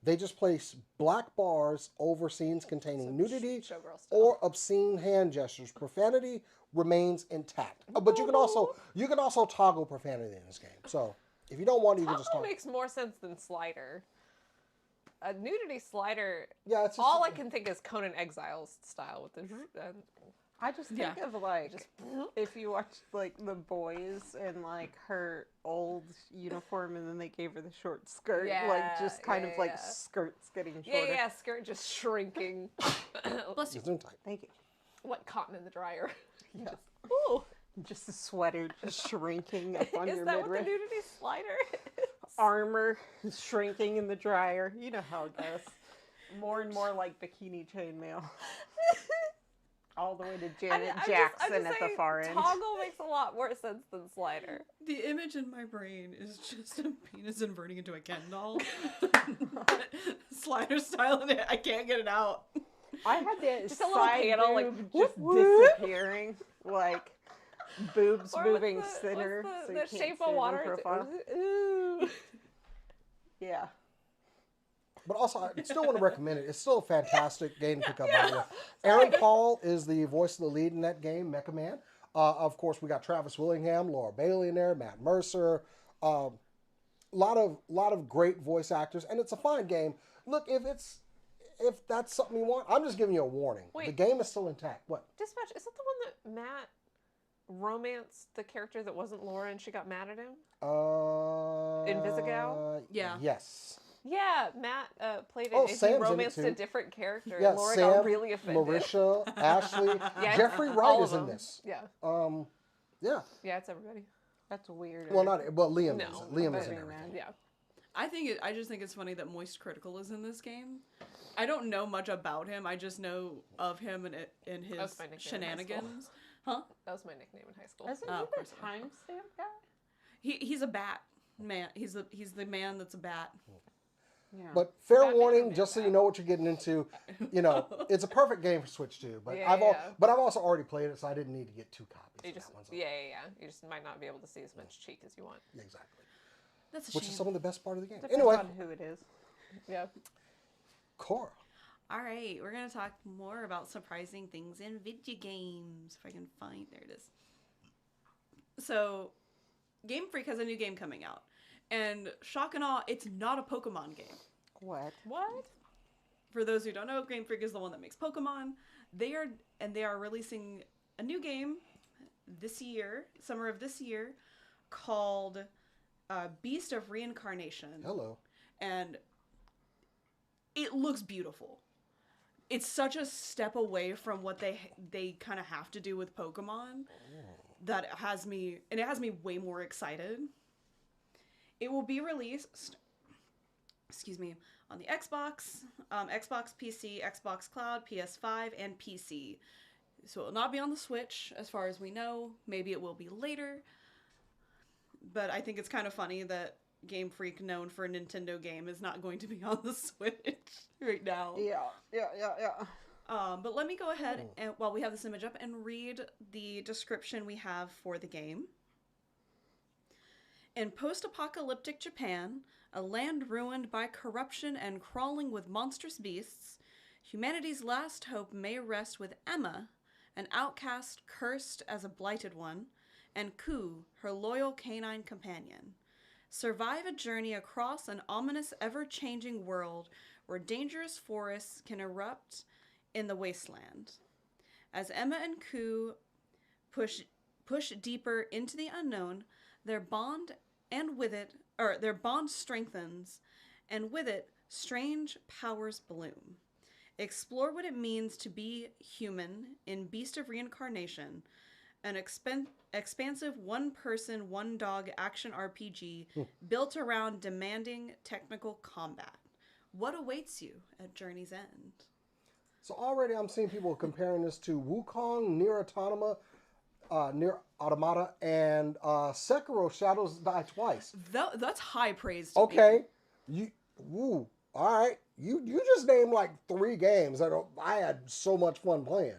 They just place black bars over scenes containing nudity showgirl stuff. or obscene hand gestures. Profanity remains intact. But you can also toggle profanity in this game. So if you don't want to, you can just Toggle toggle. makes more sense than slider. A nudity slider. Yeah, it's just, All I can think is Conan Exiles style with the. I just think of like if you watched like The Boys and like her old uniform, and then they gave her the short skirt, like just kind of like skirts getting shorter. Yeah, skirt just shrinking. Bless you. Thank you. What cotton in the dryer? Yeah. Ooh. Just a sweater just shrinking up on Is your that what the midriff. nudity slider is? Armor shrinking in the dryer. You know how it goes. More and more like bikini chainmail. All the way to Janet Jackson at the far end. Toggle makes a lot more sense than slider. The image in my brain is just a penis inverting into a Ken doll. Slider style in it. I can't get it out. I had the just a little panel, like, just whoop, disappearing, like boobs Or moving what's thinner. What's so the you can't shape see of it in water? profile. Ooh. Yeah. But also, I still want to recommend it. It's still a fantastic game to pick up. By the way, Aaron Paul is the voice of the lead in that game, Mecha Man. Of course, we got Travis Willingham, Laura Bailey in there, Matt Mercer. Lot of great voice actors, and it's a fine game. Look, if that's something you want, I'm just giving you a warning. Wait. The game is still intact. What? Dispatch, is that the one that Matt romanced the character that wasn't Laura and she got mad at him? Invisigal? Yeah. Yes. Yeah, Matt played it Oh, and he Sam's in it romanced too. a different character. Yeah, and Laura Sam, got really offended. Marisha, Ashley, Yeah, Jeffrey all Wright of is in them. this. Yeah. Yeah. Yeah, it's everybody. That's weird. Well, Liam No, is. Liam is in but- everything. Yeah. I just think it's funny that Moist Critical is in this game. I don't know much about him. I just know of him and his That's my nickname in high school. shenanigans. Huh? That was my nickname in high school. Isn't Oh, of he course the it was. timestamp guy? He's a bat man. He's the man that's a bat. Yeah. But fair Batman warning, and just so you Batman. know what you're getting into. You know, it's a perfect game for Switch 2. But Yeah, I've yeah. also already played it, so I didn't need to get 2 copies. You of just, that one, so- yeah. You just might not be able to see as much cheek as you want. Yeah, exactly. That's a Which shame. is some of the best part of the game. Depends Anyway, on who it is. Yeah. Cora. All right, we're gonna talk more about surprising things in video games. If I can find, there it is. So, Game Freak has a new game coming out, and shock and awe, it's not a Pokemon game. What? What? For those who don't know, Game Freak is the one that makes Pokemon. They are releasing a new game this year, summer of this year, called Beast of Reincarnation. Hello. And it looks beautiful. It's such a step away from what they kind of have to do with Pokemon that it has me way more excited. It will be released, on the Xbox, Xbox PC, Xbox Cloud, PS5, and PC. So it will not be on the Switch, as far as we know. Maybe it will be later. But I think it's kind of funny that Game Freak, known for a Nintendo game, is not going to be on the Switch right now. Yeah. But let me go ahead, and while we have this image up, and read the description we have for the game. In post-apocalyptic Japan, a land ruined by corruption and crawling with monstrous beasts, humanity's last hope may rest with Emma, an outcast cursed as a blighted one, and Ku, her loyal canine companion. Survive a journey across an ominous, ever-changing world where dangerous forests can erupt in the wasteland. As Emma and Ku push deeper into the unknown, their bond strengthens, and with it, strange powers bloom. Explore what it means to be human in Beast of Reincarnation, an expansive one-person, one-dog action RPG built around demanding technical combat. What awaits you at Journey's End? So already I'm seeing people comparing this to Wukong, Nier Automata, and Sekiro Shadows Die Twice. That's high praise to me. Okay. All right. You just named like 3 games that I had so much fun playing.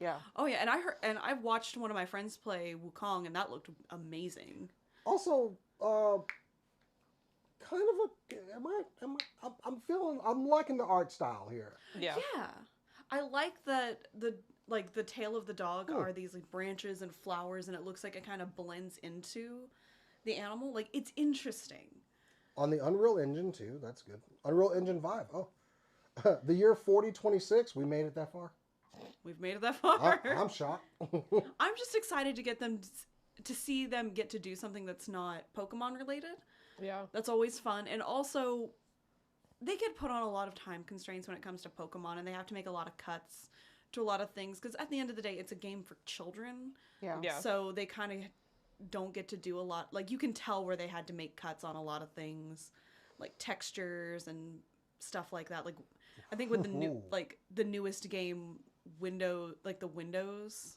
Yeah. Oh yeah, and I watched one of my friends play Wukong, and that looked amazing. Also, I'm liking the art style here. Yeah. Yeah, I like that the tail of the dog are these like branches and flowers, and it looks like it kind of blends into the animal. Like, it's interesting. On the Unreal Engine too, that's good. Unreal Engine 5. Oh, the year 4026, we made it that far. we've made it that far. I'm shocked. I'm just excited to get them to see them get to do something that's not Pokemon related. Yeah. That's always fun. And also, they get put on a lot of time constraints when it comes to Pokemon, and they have to make a lot of cuts to a lot of things, because at the end of the day, it's a game for children. Yeah. So they kind of don't get to do a lot. Like, you can tell where they had to make cuts on a lot of things, like textures and stuff like that. Like, I think with the newest game, the windows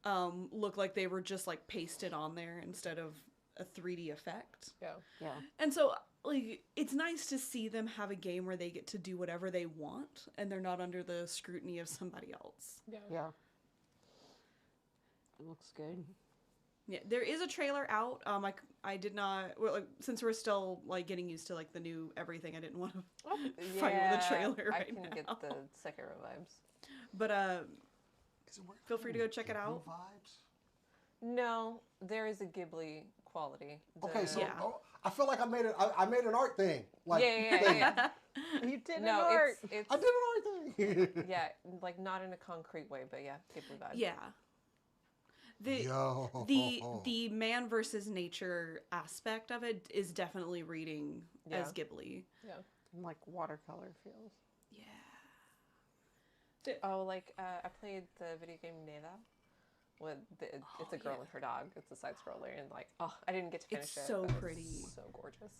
look like they were just like pasted on there instead of a 3D effect. Yeah. And so, like, it's nice to see them have a game where they get to do whatever they want and they're not under the scrutiny of somebody else. Yeah. It looks good. Yeah, there is a trailer out. I did not, well, like, since we're still like getting used to like the new everything, I didn't want to fight with a trailer right now. I can get the Sekiro vibes. But feel free to go check it out. Vibes? No, there is a Ghibli quality. Okay, so Yeah. I feel like I made an art thing. Like, Yeah. You did No, an art. it's I did an art thing. yeah, like not in a concrete way, but yeah, Ghibli vibes. Yeah. The man versus nature aspect of it is definitely reading as Ghibli. Yeah. Like watercolor feels. Yeah. Oh, like I played the video game Neva. It's a girl and her dog. It's a side scroller, and like, I didn't get to finish It's it. so but pretty. It's so gorgeous.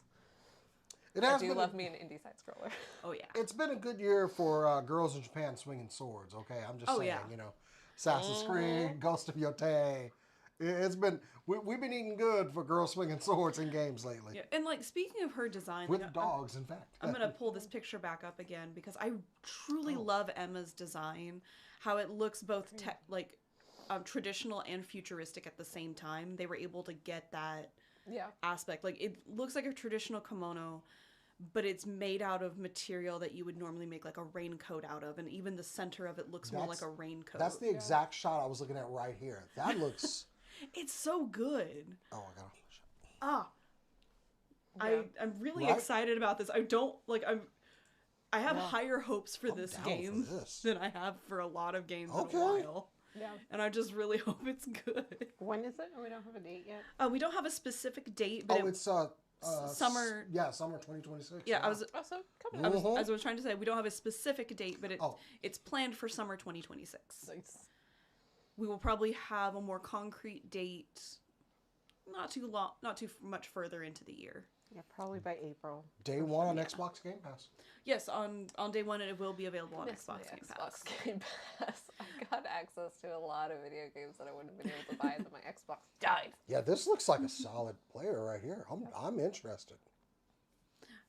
I do love me an indie side scroller. Oh yeah. It's been a good year for girls in Japan swinging swords. Okay, I'm just saying. Yeah. You know, Assassin's Creed, Ghost of Yotei. It's been we've been eating good for girls swinging swords in games lately. Yeah. And like, speaking of her design, With like, dogs, in fact. I'm gonna pull this picture back up again because I truly love Emma's design. How it looks both traditional and futuristic at the same time. They were able to get that aspect. Like, it looks like a traditional kimono, but it's made out of material that you would normally make like a raincoat out of, and even the center of it looks more like a raincoat. That's the exact shot I was looking at right here. That looks. It's so good. Oh, I got I'm really excited about this. I have higher hopes for this game than I have for a lot of games in a while. Yeah. And I just really hope it's good. When is it? We don't have a date yet. We don't have a specific date, but it's summer. Yeah, summer 2026. Yeah, I was trying to say we don't have a specific date, but it's planned for summer 2026. Nice. We will probably have a more concrete date not too much further into the year. Yeah, probably by April. Day one on Xbox Game Pass. Yes, on day one it will be available on Xbox Game Pass. Game Pass. I got access to a lot of video games that I wouldn't have been able to buy if my Xbox died. Yeah, this looks like a solid player right here. I'm interested.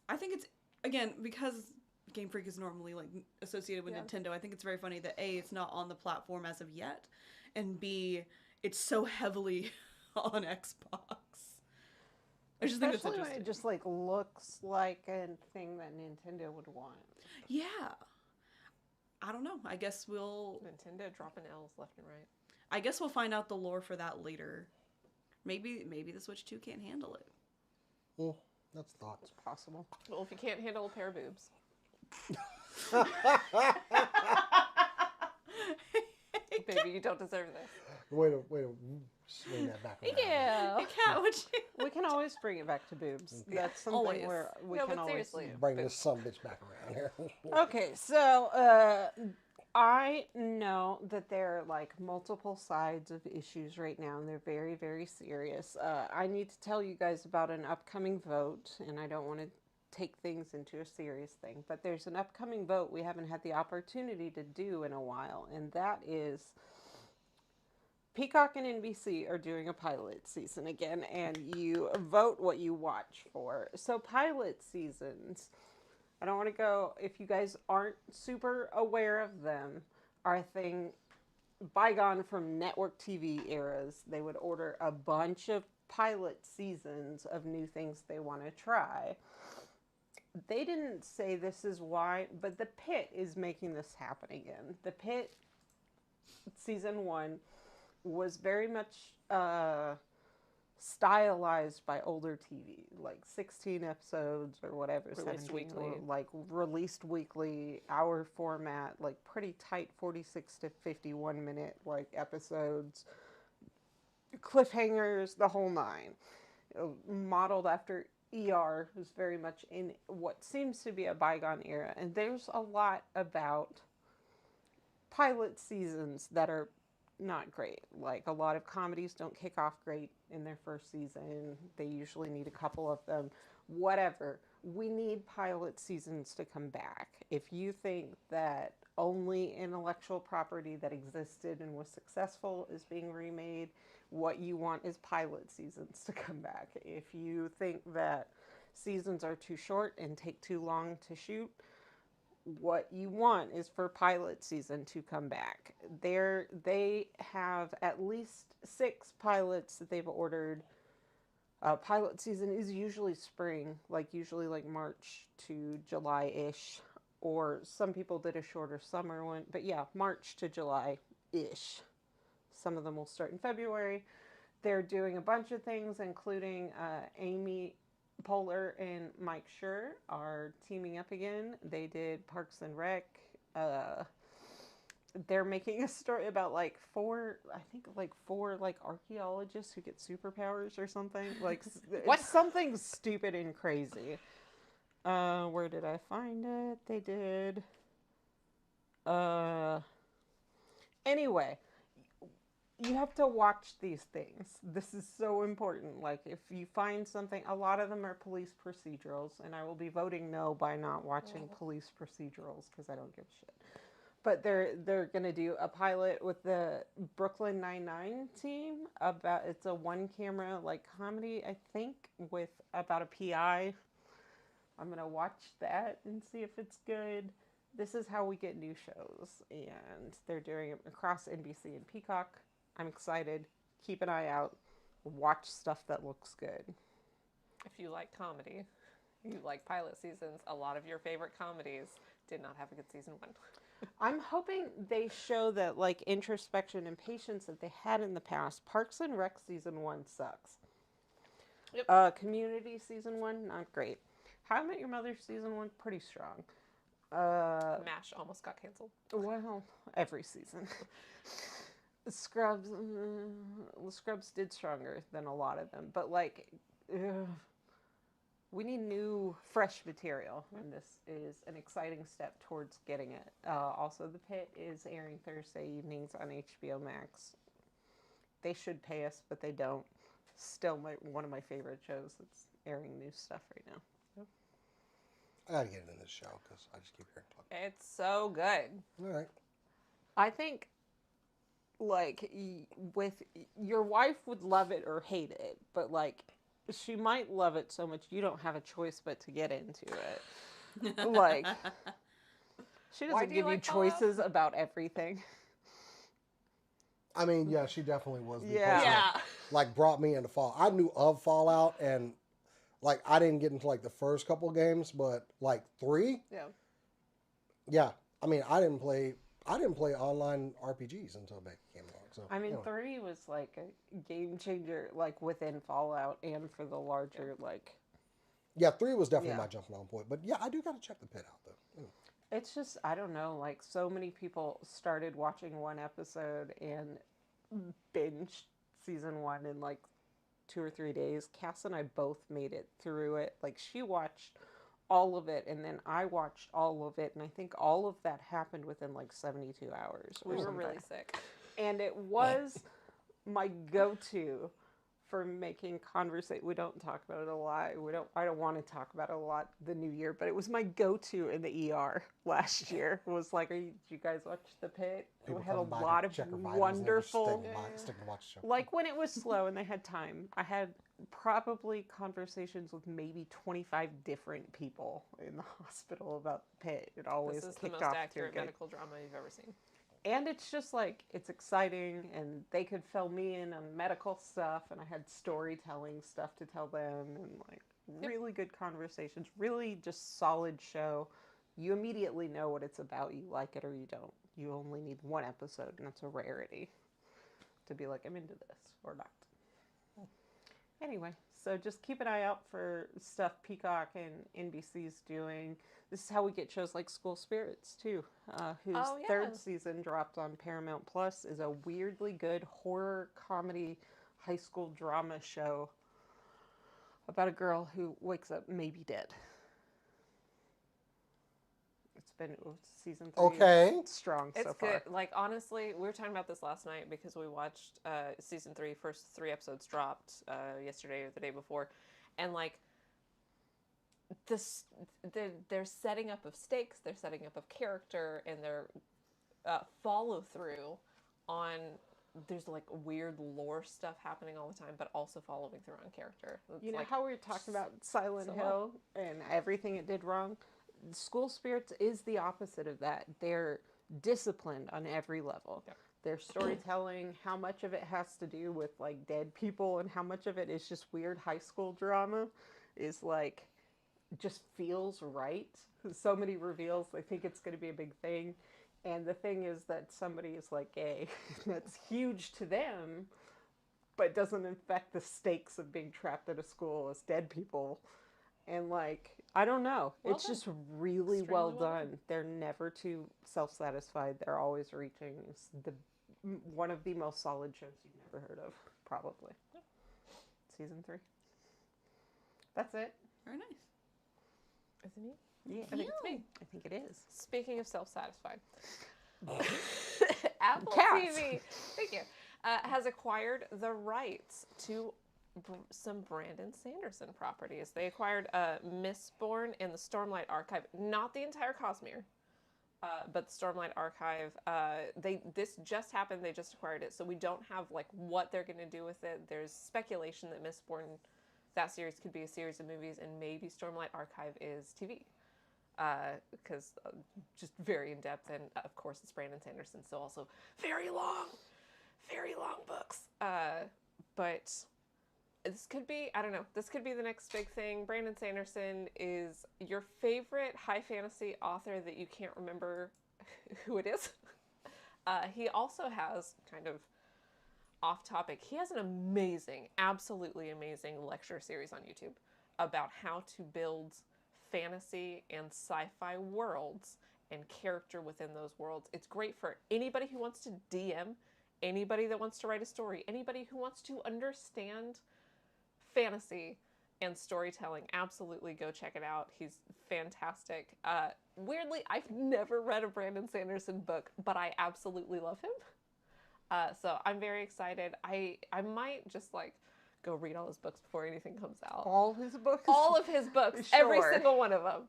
I think it's, again, because Game Freak is normally like associated with Nintendo, I think it's very funny that A, it's not on the platform as of yet, and B, it's so heavily on Xbox. I just think it's Especially interesting. when it just like looks like a thing that Nintendo would want. Yeah. I don't know. I guess Nintendo dropping L's left and right. I guess we'll find out the lore for that later. Maybe the Switch 2 can't handle it. Well, that's a thought. It's possible. Well, if you can't handle a pair of boobs. Baby, you don't deserve this. Wait a swing that back around. Yeah. Hey, Kat, would you? We can always bring it back to boobs. That's something Always. where we No, can but always. seriously. Bring this son of a bitch back around here. Okay, so I know that there are like multiple sides of issues right now, and they're very, very serious. I need to tell you guys about an upcoming vote, and I don't want to take things into a serious thing, but there's an upcoming vote we haven't had the opportunity to do in a while, and that is Peacock and NBC are doing a pilot season again, and you vote what you watch for. So pilot seasons, I don't want to go, if you guys aren't super aware of them, are a thing bygone from network TV eras. They would order a bunch of pilot seasons of new things they want to try. They didn't say this is why, but The Pit is making this happen again. The Pit season 1 was very much stylized by older TV, like 16 episodes or whatever, Released 17, weekly. or like released weekly, hour format, like pretty tight 46 to 51 minute like episodes, cliffhangers, the whole nine. Modeled after ER, who's very much in what seems to be a bygone era. And there's a lot about pilot seasons that are not great. Like, a lot of comedies don't kick off great in their first season. They usually need a couple of them. Whatever. We need pilot seasons to come back. If you think that only intellectual property that existed and was successful is being remade, what you want is pilot seasons to come back. If you think that seasons are too short and take too long to shoot, what you want is for pilot season to come back. They have at least 6 pilots that they've ordered. Pilot season is usually spring, usually March to July-ish, or some people did a shorter summer one, but yeah, March to July-ish. Some of them will start in February. They're doing a bunch of things, including Amy Poehler and Mike Schur are teaming up again. They did Parks and Rec. They're making a story about four archaeologists who get superpowers or something. What? Something stupid and crazy. Where did I find it? They did. Anyway. You have to watch these things. This is so important. If you find something, a lot of them are police procedurals, and I will be voting no by not watching police procedurals because I don't give a shit. But they're gonna do a pilot with the Brooklyn Nine-Nine team it's a one camera comedy, I think, with about a PI. I'm gonna watch that and see if it's good. This is how we get new shows, and they're doing it across NBC and Peacock. I'm excited. Keep an eye out. Watch stuff that looks good. If you like comedy, you like pilot seasons, a lot of your favorite comedies did not have a good season 1. I'm hoping they show that introspection and patience that they had in the past. Parks and Rec season 1 sucks. Yep. Community season 1, not great. How I Met Your Mother season 1, pretty strong. MASH almost got canceled. Well, every season. Scrubs did stronger than a lot of them, but we need new, fresh material, and this is an exciting step towards getting it. Also, The Pit is airing Thursday evenings on HBO Max. They should pay us, but they don't. Still, one of my favorite shows that's airing new stuff right now. I gotta get into this show because I just keep hearing talk. It's so good. All right. I think with your wife would love it or hate it, but she might love it so much you don't have a choice but to get into it. She doesn't give you choices about everything. I mean, yeah, she definitely was the person Yeah. that, brought me into Fallout. I knew of Fallout, and I didn't get into the first couple games, but 3. Yeah. I mean, I didn't play online RPGs until Becky came along. So I mean, anyway. 3 was a game changer, within Fallout and for the larger Yeah, 3 was definitely my jumping on point. But yeah, I do gotta check The Pit out though. Anyway. It's just, I don't know, so many people started watching one episode and binged season 1 in 2 or 3 days. Cass and I both made it through it. She watched all of it, and then I watched all of it, and I think all of that happened within 72 hours. We were really sick. And it was my go-to for making conversation. We don't talk about it a lot. I don't want to talk about it a lot the new year, but it was my go-to in the ER last year. It was did you guys watch The Pit? People We had a come by to lot of check her vitals, wonderful, stick to watch the show. when it was slow and they had time. I had probably conversations with maybe 25 different people in the hospital about The Pit. It always This is the kicked most off accurate to a good. medical drama you've ever seen. And it's just it's exciting, and they could fill me in on medical stuff, and I had storytelling stuff to tell them, and really good conversations, really just solid show. You immediately know what it's about. You like it or you don't. You only need one episode, and that's a rarity to be I'm into this or not. Anyway, so just keep an eye out for stuff Peacock and NBC's doing. This is how we get shows like School Spirits, too, whose Oh, yeah. third season dropped on Paramount Plus, is a weirdly good horror comedy high school drama show about a girl who wakes up maybe dead. It's been season 3 Okay. strong It's so far. good. Like, honestly, we were talking about this last night because we watched season 3. First 3 episodes dropped yesterday or the day before. And, like, their setting up of stakes, their setting up of character, and their follow through on. There's like weird lore stuff happening all the time, but also following through on character. It's You know like, how we were talking about Silent so Hill and everything it did wrong? School Spirits is the opposite of that. They're disciplined on every level. Yeah. Their storytelling, how much of it has to do with like dead people and how much of it is just weird high school drama is like just feels right. So many reveals. I think it's going to be a big thing. And the thing is that somebody is like gay. That's huge to them, but doesn't affect the stakes of being trapped at a school as dead people. And like, I don't know. Well it's done. just really Extremely well well done. They're never too self-satisfied. They're always reaching. It's one of the most solid shows you've never heard of, probably. Yeah. Season 3. That's it. Very nice. Isn't he? Yeah, I think it's me. I think it is. Speaking of self-satisfied, Apple Cats. TV, thank you, has acquired the rights to some Brandon Sanderson properties. They acquired Mistborn and the Stormlight Archive, not the entire Cosmere, but the Stormlight Archive. This just happened. They just acquired it, so we don't have like what they're going to do with it. There's speculation that Mistborn, that series could be a series of movies, and maybe Stormlight Archive is TV. Because just very in depth, and of course it's Brandon Sanderson, so also very long books. But this could be, I don't know, this could be the next big thing. Brandon Sanderson is your favorite high fantasy author that you can't remember who it is. He also has, kind of off topic, he has an amazing, absolutely amazing lecture series on YouTube about how to build fantasy and sci-fi worlds and character within those worlds. It's great for anybody who wants to DM, anybody that wants to write a story, anybody who wants to understand fantasy and storytelling. Absolutely go check it out. He's fantastic. Weirdly, I've never read a Brandon Sanderson book, but I absolutely love him. So I'm very excited. I might just like go read all his books before anything comes out. All his books? All of his books. Every Sure. single one of them.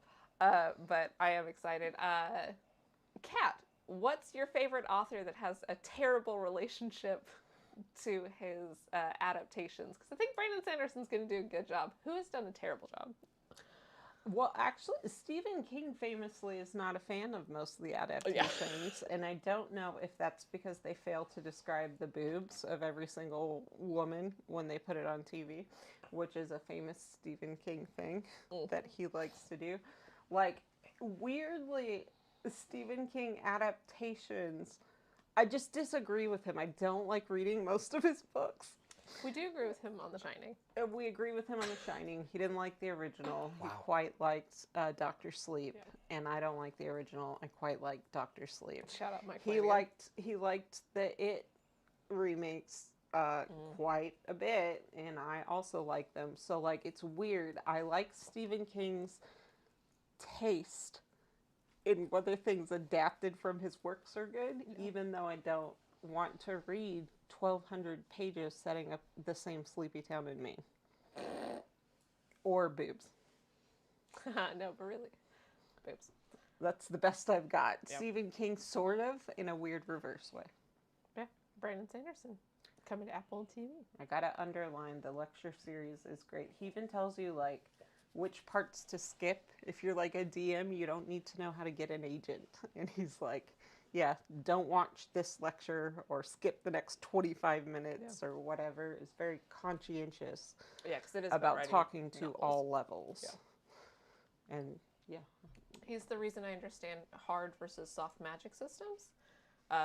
But I am excited. Kat, what's your favorite author that has a terrible relationship to his adaptations? Because I think Brandon Sanderson's going to do a good job. Who has done a terrible job? Well, actually, Stephen King famously is not a fan of most of the adaptations, and I don't know if that's because they fail to describe the boobs of every single woman when they put it on TV, which is a famous Stephen King thing that he likes to do. Like, weirdly, Stephen King adaptations, I just disagree with him. I don't like reading most of his books. We do agree with him on The Shining. We agree with him on The Shining. He didn't like the original. Wow. He quite liked Dr. Sleep, and I don't like the original. I quite like Dr. Sleep. Shout out Mike. He liked the It remakes quite a bit, and I also like them. So like it's weird. I like Stephen King's taste in whether things adapted from his works are good, even though I don't want to read 1,200 pages setting up the same sleepy town in Maine. Or boobs. No, but really. Boobs. That's the best I've got. Yep. Stephen King, sort of, in a weird reverse way. Yeah. Brandon Sanderson. Coming to Apple TV. I gotta underline, the lecture series is great. He even tells you, like, which parts to skip. If you're, like, a DM, you don't need to know how to get an agent. And he's like, yeah, don't watch this lecture or skip the next 25 minutes or whatever. It's very conscientious Because it is about talking to novels. all levels. Yeah. And, yeah. He's the reason I understand hard versus soft magic systems.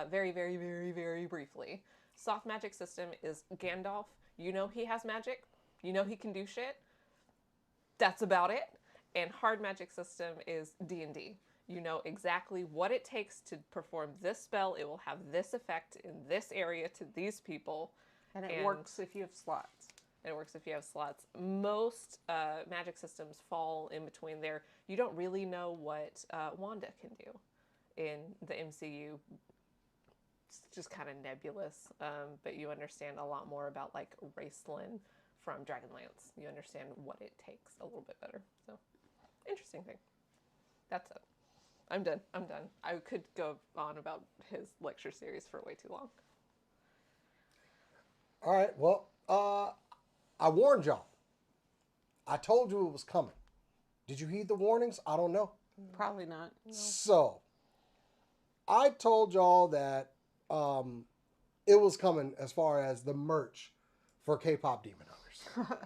Very, very, very, very briefly. Soft magic system is Gandalf. You know he has magic. You know he can do shit. That's about it. And hard magic system is D&D. You know exactly what it takes to perform this spell. It will have this effect in this area to these people. And it works if you have slots. It works if you have slots. Most magic systems fall in between there. You don't really know what Wanda can do in the MCU. It's just kind of nebulous, but you understand a lot more about like Raistlin from Dragonlance. You understand what it takes a little bit better. So, interesting thing. That's it. I'm done. I could go on about his lecture series for way too long. All right. Well, I warned y'all. I told you it was coming. Did you heed the warnings? I don't know. Probably not. No. So, I told y'all that it was coming as far as the merch for K-pop Demon Hunters.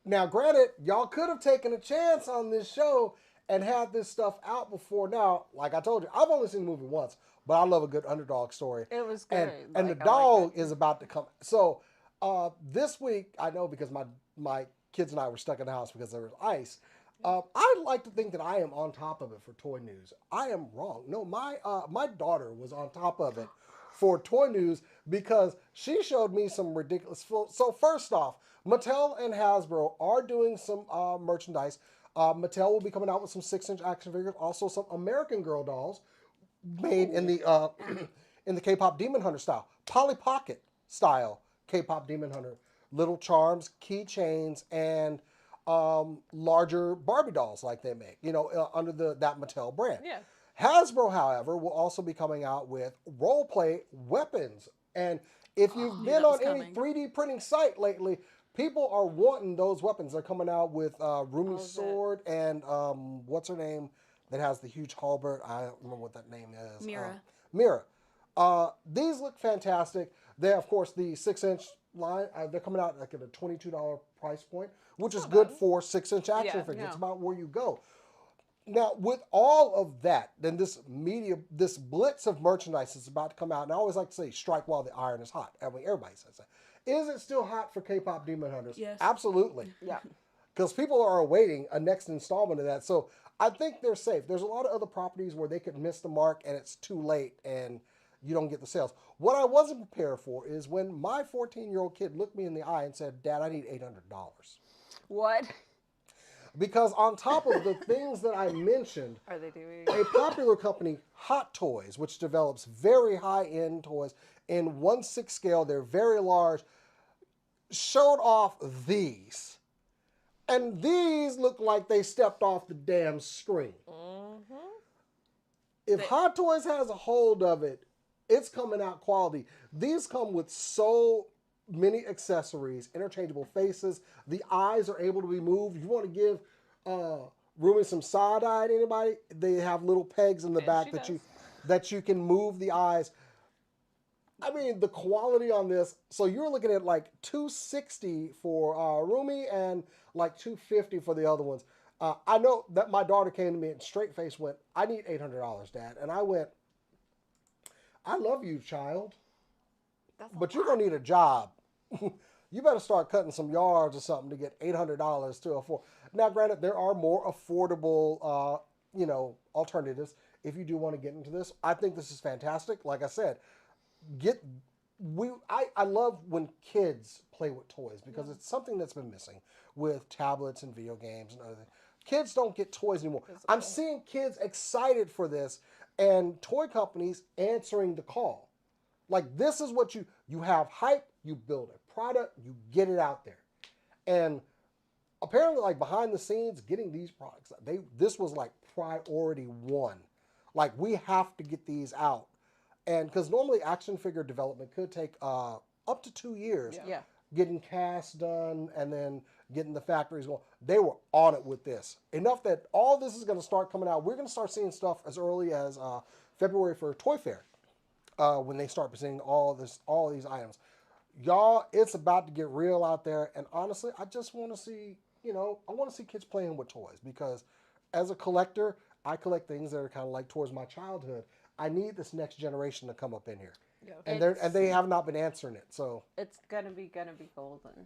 Now, granted, y'all could have taken a chance on this show and had this stuff out before now. Like I told you, I've only seen the movie once, but I love a good underdog story. It was good. And the dog is about to come. So, this week, I know because my kids and I were stuck in the house because there was ice. I like to think that I am on top of it for toy news. I am wrong. No, my daughter was on top of it for toy news because she showed me some ridiculous. So first off, Mattel and Hasbro are doing some merchandise. Mattel will be coming out with some 6-inch action figures, also some American Girl dolls made in the in the K-pop Demon Hunter style, Polly Pocket style K-pop Demon Hunter, little charms, keychains, and larger Barbie dolls like they make, under that Mattel brand. Yeah. Hasbro, however, will also be coming out with role-play weapons. And if you've been on any 3D printing site lately, people are wanting those weapons. They're coming out with Rumi's sword and what's her name that has the huge halberd? I don't remember what that name is. Mira. These look fantastic. They, of course, the 6-inch line, they're coming out like at a $22 price point, which is good for 6-inch action figures. Yeah. It's about where you go. Now, with all of that, then this blitz of merchandise is about to come out. And I always like to say, strike while the iron is hot. I mean, everybody says that. Is it still hot for K-pop Demon Hunters? Yes. Absolutely. Yeah. Because people are awaiting a next installment of that. So I think they're safe. There's a lot of other properties where they could miss the mark and it's too late and you don't get the sales. What I wasn't prepared for is when my 14-year-old kid looked me in the eye and said, "Dad, I need $800." What? Because on top of the things that I mentioned, Are they doing? a popular company, Hot Toys, which develops very high-end toys in 1/6 scale, they're very large, showed off these. And these look like they stepped off the damn screen. Mm-hmm. If Hot Toys has a hold of it, it's coming out quality. These come with so many accessories, interchangeable faces. The eyes are able to be moved. You want to give Rumi some side-eye to anybody? They have little pegs in the back that you can move the eyes. I mean, the quality on this. So you're looking at like $260 for Rumi and like $250 for the other ones. I know that my daughter came to me and straight face went, "I need $800, Dad." And I went, "I love you, child, but you're going to need a job. You better start cutting some yards or something to get $800 to afford." Now, granted, there are more affordable, alternatives if you do want to get into this. I think this is fantastic. Like I said, I love when kids play with toys because it's something that's been missing with tablets and video games and other things. Kids don't get toys anymore. I'm seeing kids excited for this and toy companies answering the call. Like, this is what you have hype, you build a product, you get it out there. And apparently, like, behind the scenes, getting these products, this was like priority one. Like, we have to get these out. And because normally action figure development could take up to 2 years. Yeah. Getting cast done and then getting the factories going. They were on it with this. Enough that all this is going to start coming out. We're going to start seeing stuff as early as February for Toy Fair when they start presenting all these items. Y'all, it's about to get real out there. And honestly, I just want to see, I want to see kids playing with toys because as a collector, I collect things that are kind of like towards my childhood. I need this next generation to come up in here. Yeah. And they have not been answering it. So It's gonna be golden.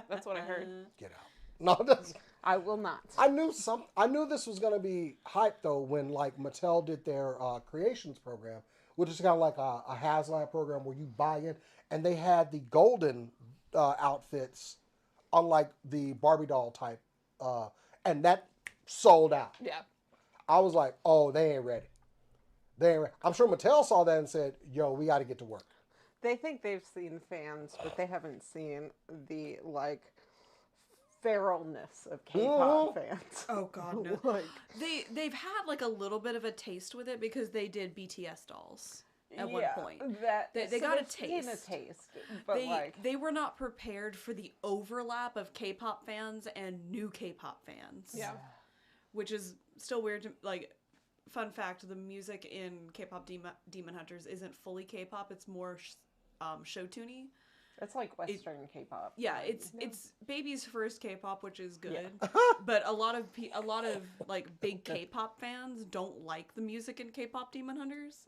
That's what I heard. Get out. No, that's, I will not. I knew this was gonna be hype though when like Mattel did their creations program, which is kind of like a HasLab program where you buy in, and they had the golden outfits, unlike the Barbie doll type, and that sold out. Yeah. I was like, oh, they ain't ready. They ain't ready. I'm sure Mattel saw that and said, yo, we got to get to work. They think they've seen fans, but they haven't seen the like feralness of K-pop fans. Oh god, no. Like, They've had like a little bit of a taste with it because they did BTS dolls at one point. They got a they've seen taste. but like They were not prepared for the overlap of K-pop fans and new K-pop fans. Yeah. Which is still weird to like. Fun fact: the music in K-pop Demon Hunters isn't fully K-pop; it's more show tuney. it's like Western K-pop. Yeah, it's Baby's first K-pop, which is good. But a lot of like big K-pop fans don't like the music in K-pop Demon Hunters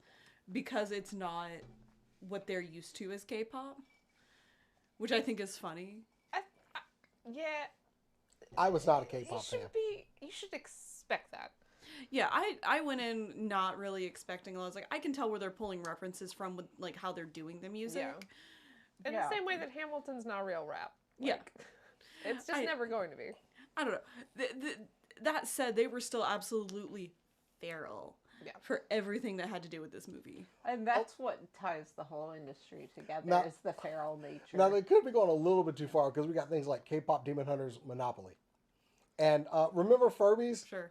because it's not what they're used to as K-pop, which I think is funny. Yeah. I was not a K-pop fan. You should expect that. Yeah, I went in not really expecting a lot. I was like, I can tell where they're pulling references from with like how they're doing the music. Yeah. In the same way that Hamilton's not real rap. Yeah. It's just never going to be. I don't know. That said, they were still absolutely feral for everything that had to do with this movie. And that's what ties the whole industry together Now- is the feral nature. Now, they could be going a little bit too far because we got things like K-pop Demon Hunters Monopoly. And remember Furbies? Sure.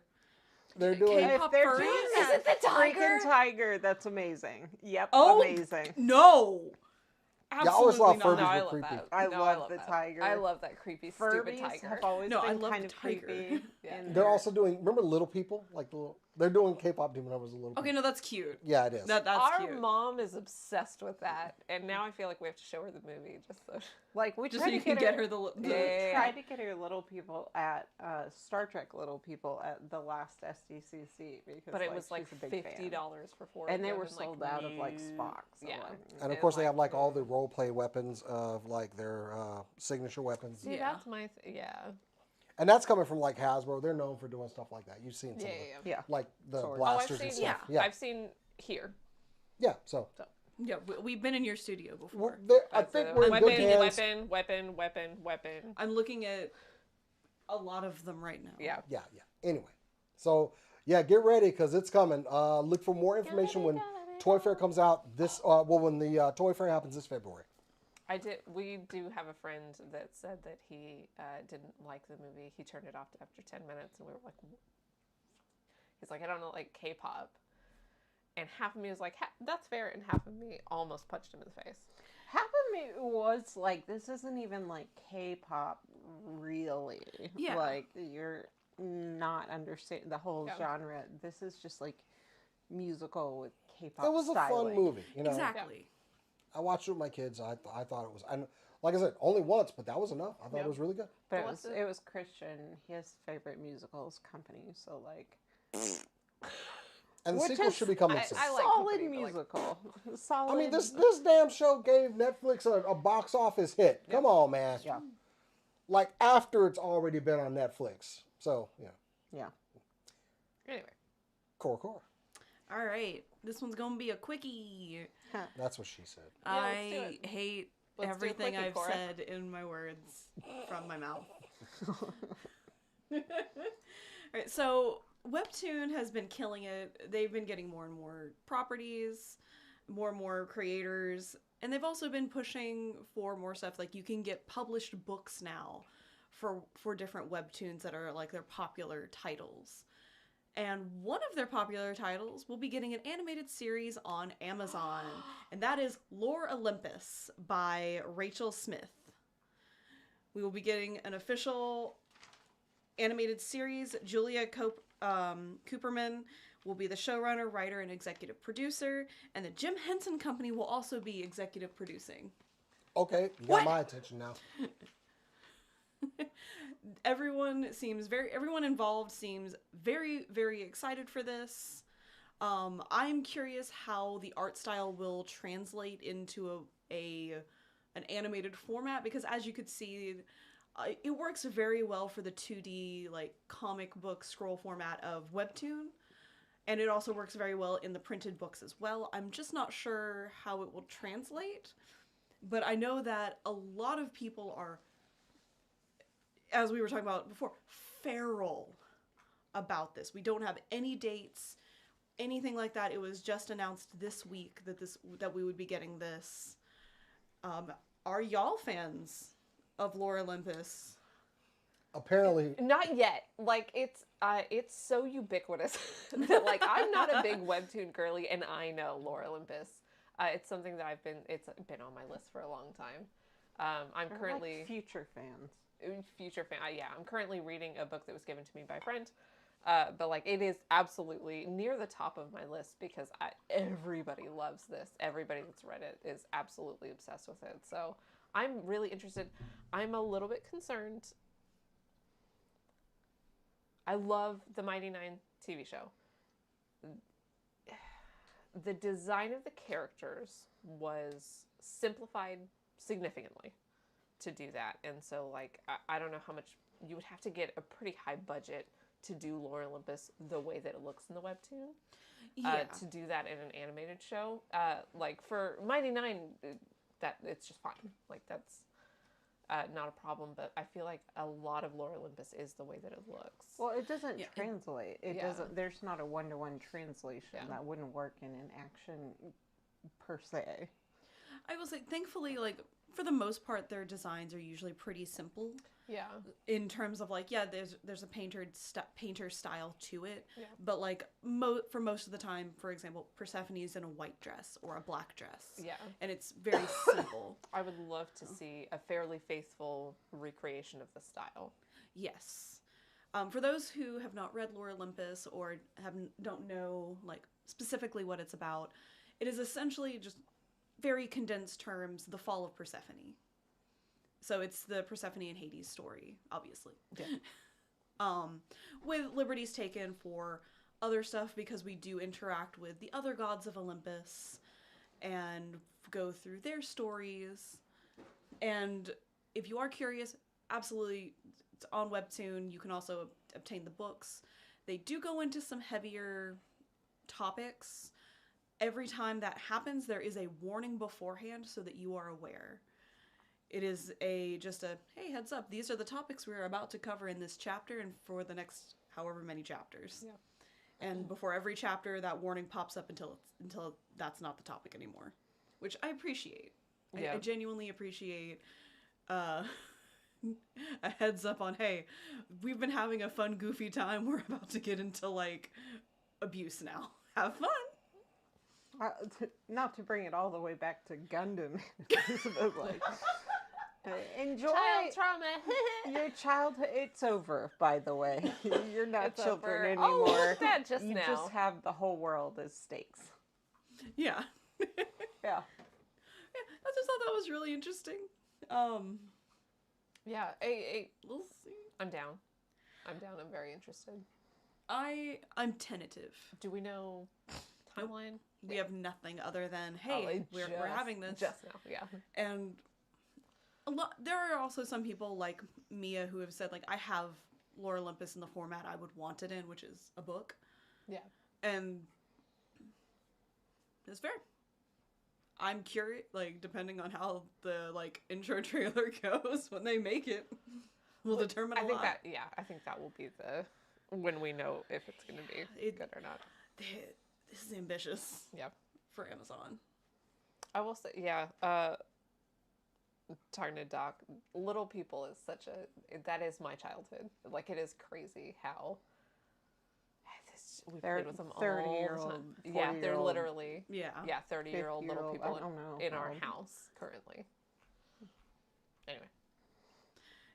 They're doing... K-pop if they're furries? doing Is that it the tiger? freaking tiger, that's amazing. Yep, Oh, amazing. No. Yeah, I always thought Absolutely Furbies not. No, I were love creepy. that. I No, love the tiger. I love that creepy, stupid Furbies tiger. have always No, I been love kind the of tiger. creepy. Yeah. in They're their- also doing... Remember Little People? Like the little... They're doing K-pop Demon Hunters a little Okay, no, that's cute. Yeah, it is. That's Our cute. mom is obsessed with that, and now I feel like we have to show her the movie just so. Like we Just tried so you to can get her her the Yeah. tried to get her little people at Star Trek little people at the last SDCC because But it was like she's a big fan. $50 for 4 And they of them, were sold out of like Spock. So Yeah. like, And of course, they have like all the role play weapons of like their signature weapons. See, Yeah. that's my And that's coming from like Hasbro. They're known for doing stuff like that. You've seen some of it. yeah. Like the Swords. blasters Oh, I've and seen. stuff. Yeah, I've seen here. Yeah, so Yeah, we've been in your studio before. I think we're in weapon, good hands. weapon. I'm looking at a lot of them right now. Yeah. Yeah. Anyway, so yeah, get ready because it's coming. Look for more information when Toy Fair comes out. When the Toy Fair happens this February. We do have a friend that said that he didn't like the movie. He turned it off after 10 minutes, and we were like, he's like, I don't know, like K-pop. And half of me was like, that's fair, and half of me almost punched him in the face. Half of me was like, this isn't even like K-pop, really. Yeah. Like you're not understanding the whole genre. This is just like musical with K-pop. It was a styling. fun movie, you know. Exactly. I watched it with my kids. I thought it was, and like I said, only once, but that was enough. I thought it was really good. But What's it was Christian. His favorite musicals company. So like, And the Which sequel is- should be coming soon. I like solid company, but, like- musical. Solid. I mean, this damn show gave Netflix a box office hit. Come on, man. Yeah. Like after it's already been on Netflix. So yeah. Yeah. Anyway. Core. All right, this one's gonna be a quickie. That's what she said. Yeah, let's do I it. hate Let's do a everything quickie, I've Cora. said in my words from my mouth. All right, so Webtoon has been killing it. They've been getting more and more properties, more and more creators, and they've also been pushing for more stuff. Like you can get published books now for different Webtoons that are like their popular titles. And one of their popular titles will be getting an animated series on Amazon, and that is Lore Olympus by Rachel Smith. We will be getting an official animated series. Julia Cooperman will be the showrunner, writer, and executive producer, and the Jim Henson Company will also be executive producing. Okay, you got my attention now. Everyone involved seems very, very excited for this. I'm curious how the art style will translate into a an animated format, because as you could see, it works very well for the 2D like comic book scroll format of Webtoon, and it also works very well in the printed books as well. I'm just not sure how it will translate, but I know that a lot of people are, as we were talking about before, feral about this. We don't have any dates, anything like that. It was just announced this week that we would be getting this. Are y'all fans of Lore Olympus? Apparently, Not yet. Like it's so ubiquitous that like I'm not a big Webtoon girly, and I know Lore Olympus. It's something that it's been on my list for a long time. I'm currently like future fans. Future fan. Yeah, I'm currently reading a book that was given to me by a friend. But like it is absolutely near the top of my list because everybody loves this. Everybody that's read it is absolutely obsessed with it. So I'm really interested. I'm a little bit concerned. I love the Mighty Nine TV show. The design of the characters was simplified significantly to do that. And so like I don't know how much you would have to get a pretty high budget to do Lore Olympus the way that it looks in the webtoon. To do that in an animated show. Like for Mighty Nine, that it's just fine. Like that's not a problem, but I feel like a lot of Lore Olympus is the way that it looks. Well, it doesn't translate. It Yeah. doesn't. There's not a one-to-one translation Yeah. that wouldn't work in an action per se. I will say, thankfully, like for the most part, their designs are usually pretty simple. Yeah. In terms of like, there's a painter style to it, Yeah. but like for most of the time, for example, Persephone is in a white dress or a black dress. Yeah. And it's very simple. I would love to see a fairly faithful recreation of the style. Yes. For those who have not read Lore Olympus or don't know like specifically what it's about, it is essentially just very condensed terms, the fall of Persephone. So it's the Persephone and Hades story, obviously. Yeah. With liberties taken for other stuff because we do interact with the other gods of Olympus and go through their stories. And if you are curious, absolutely, it's on Webtoon. You can also obtain the books. They do go into some heavier topics. Every time that happens, there is a warning beforehand so that you are aware. It is just a, hey, heads up, these are the topics we're about to cover in this chapter and for the next however many chapters. Yeah. And before every chapter, that warning pops up until that's not the topic anymore, which I appreciate. Yeah. I genuinely appreciate a heads up on, hey, we've been having a fun, goofy time. We're about to get into, like, abuse now. Have fun. Not to bring it all the way back to Gundam, but like, enjoy Child trauma. your childhood. It's over, by the way. You're not It's children over. anymore. Oh, look at that just you now. just have the whole world as stakes. Yeah. Yeah. I just thought that was really interesting. Yeah. We'll see. I'm down. I'm very interested. I'm tentative. Do we know timeline? We have nothing other than, hey, we're having this. Just now, yeah. And there are also some people like Mia who have said, like, I have Lore Olympus in the format I would want it in, which is a book. Yeah. And it's fair. I'm curious, like, depending on how the, like, intro trailer goes when they make it, will determine a lot. I think that will be when we know if it's going to be good or not. This is ambitious. Yeah. For Amazon. I will say, yeah, talking to Doc, Little People is that is my childhood. Like, it is crazy how we played with them all 30-year-old, the time. Yeah, they're literally, Yeah. 30-year-old Little 50-year-old, People I don't know in how our old. house currently. Anyway.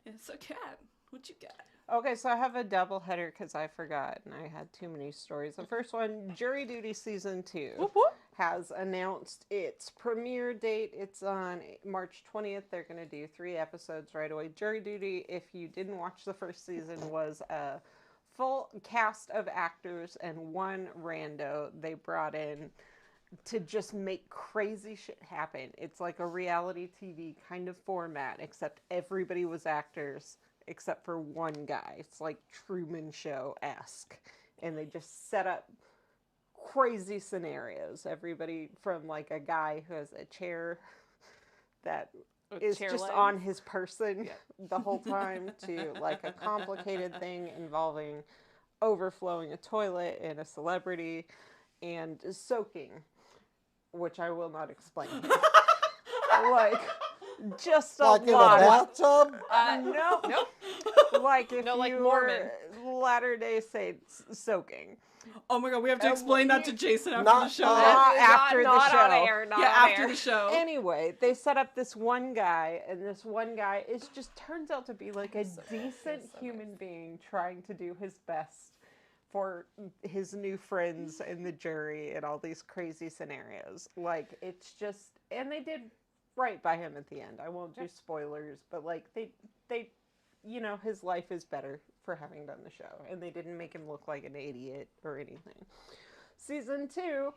Yeah, so, Kat, what you got? Okay, so I have a double header because I forgot and I had too many stories. The first one, Jury Duty Season 2, Whoop, whoop. has announced its premiere date. It's on March 20th. They're going to do 3 episodes right away. Jury Duty, if you didn't watch the first season, was a full cast of actors and one rando they brought in to just make crazy shit happen. It's like a reality TV kind of format, except everybody was actors except for one guy. It's like Truman Show-esque. And they just set up crazy scenarios. Everybody from like a guy who has a chair that is chair just legs. on his person the whole time to like a complicated thing involving overflowing a toilet and a celebrity and soaking, which I will not explain. Like, just a Like in a lot of bathtub? nope. Like if No, like you Mormon. were Latter-day Saints soaking. Oh my god, we have to explain that to Jason after Not- the show. Not after the not show. on air. Not yeah, on after air. the show. Anyway, they set up this one guy, and this one guy is just turns out to be like a decent human being trying to do his best for his new friends and the jury and all these crazy scenarios. Like, it's just, and they did right by him at the end. I won't do spoilers, but like they you know, his life is better for having done the show, and they didn't make him look like an idiot or anything. Season 2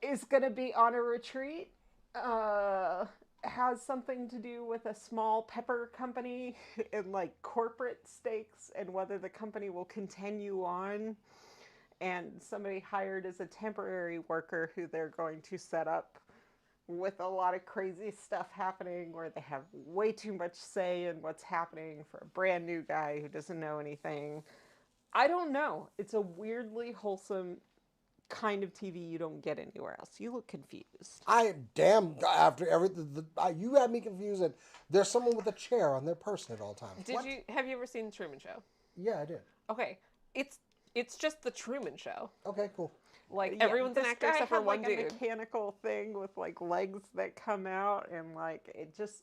is going to be on a retreat. Has something to do with a small pepper company and like corporate stakes and whether the company will continue on. And somebody hired as a temporary worker who they're going to set up with a lot of crazy stuff happening where they have way too much say in what's happening for a brand new guy who doesn't know anything. I don't know. It's a weirdly wholesome kind of TV you don't get anywhere else. You look confused. After everything, you had me confused that there's someone with a chair on their person at all times. Have you ever seen the Truman Show? Yeah, I did. Okay. It's just the Truman Show. Okay, cool. Like Yeah, everyone's an this actor guy except for had, one like, a dude. mechanical thing with like legs that come out, and like it just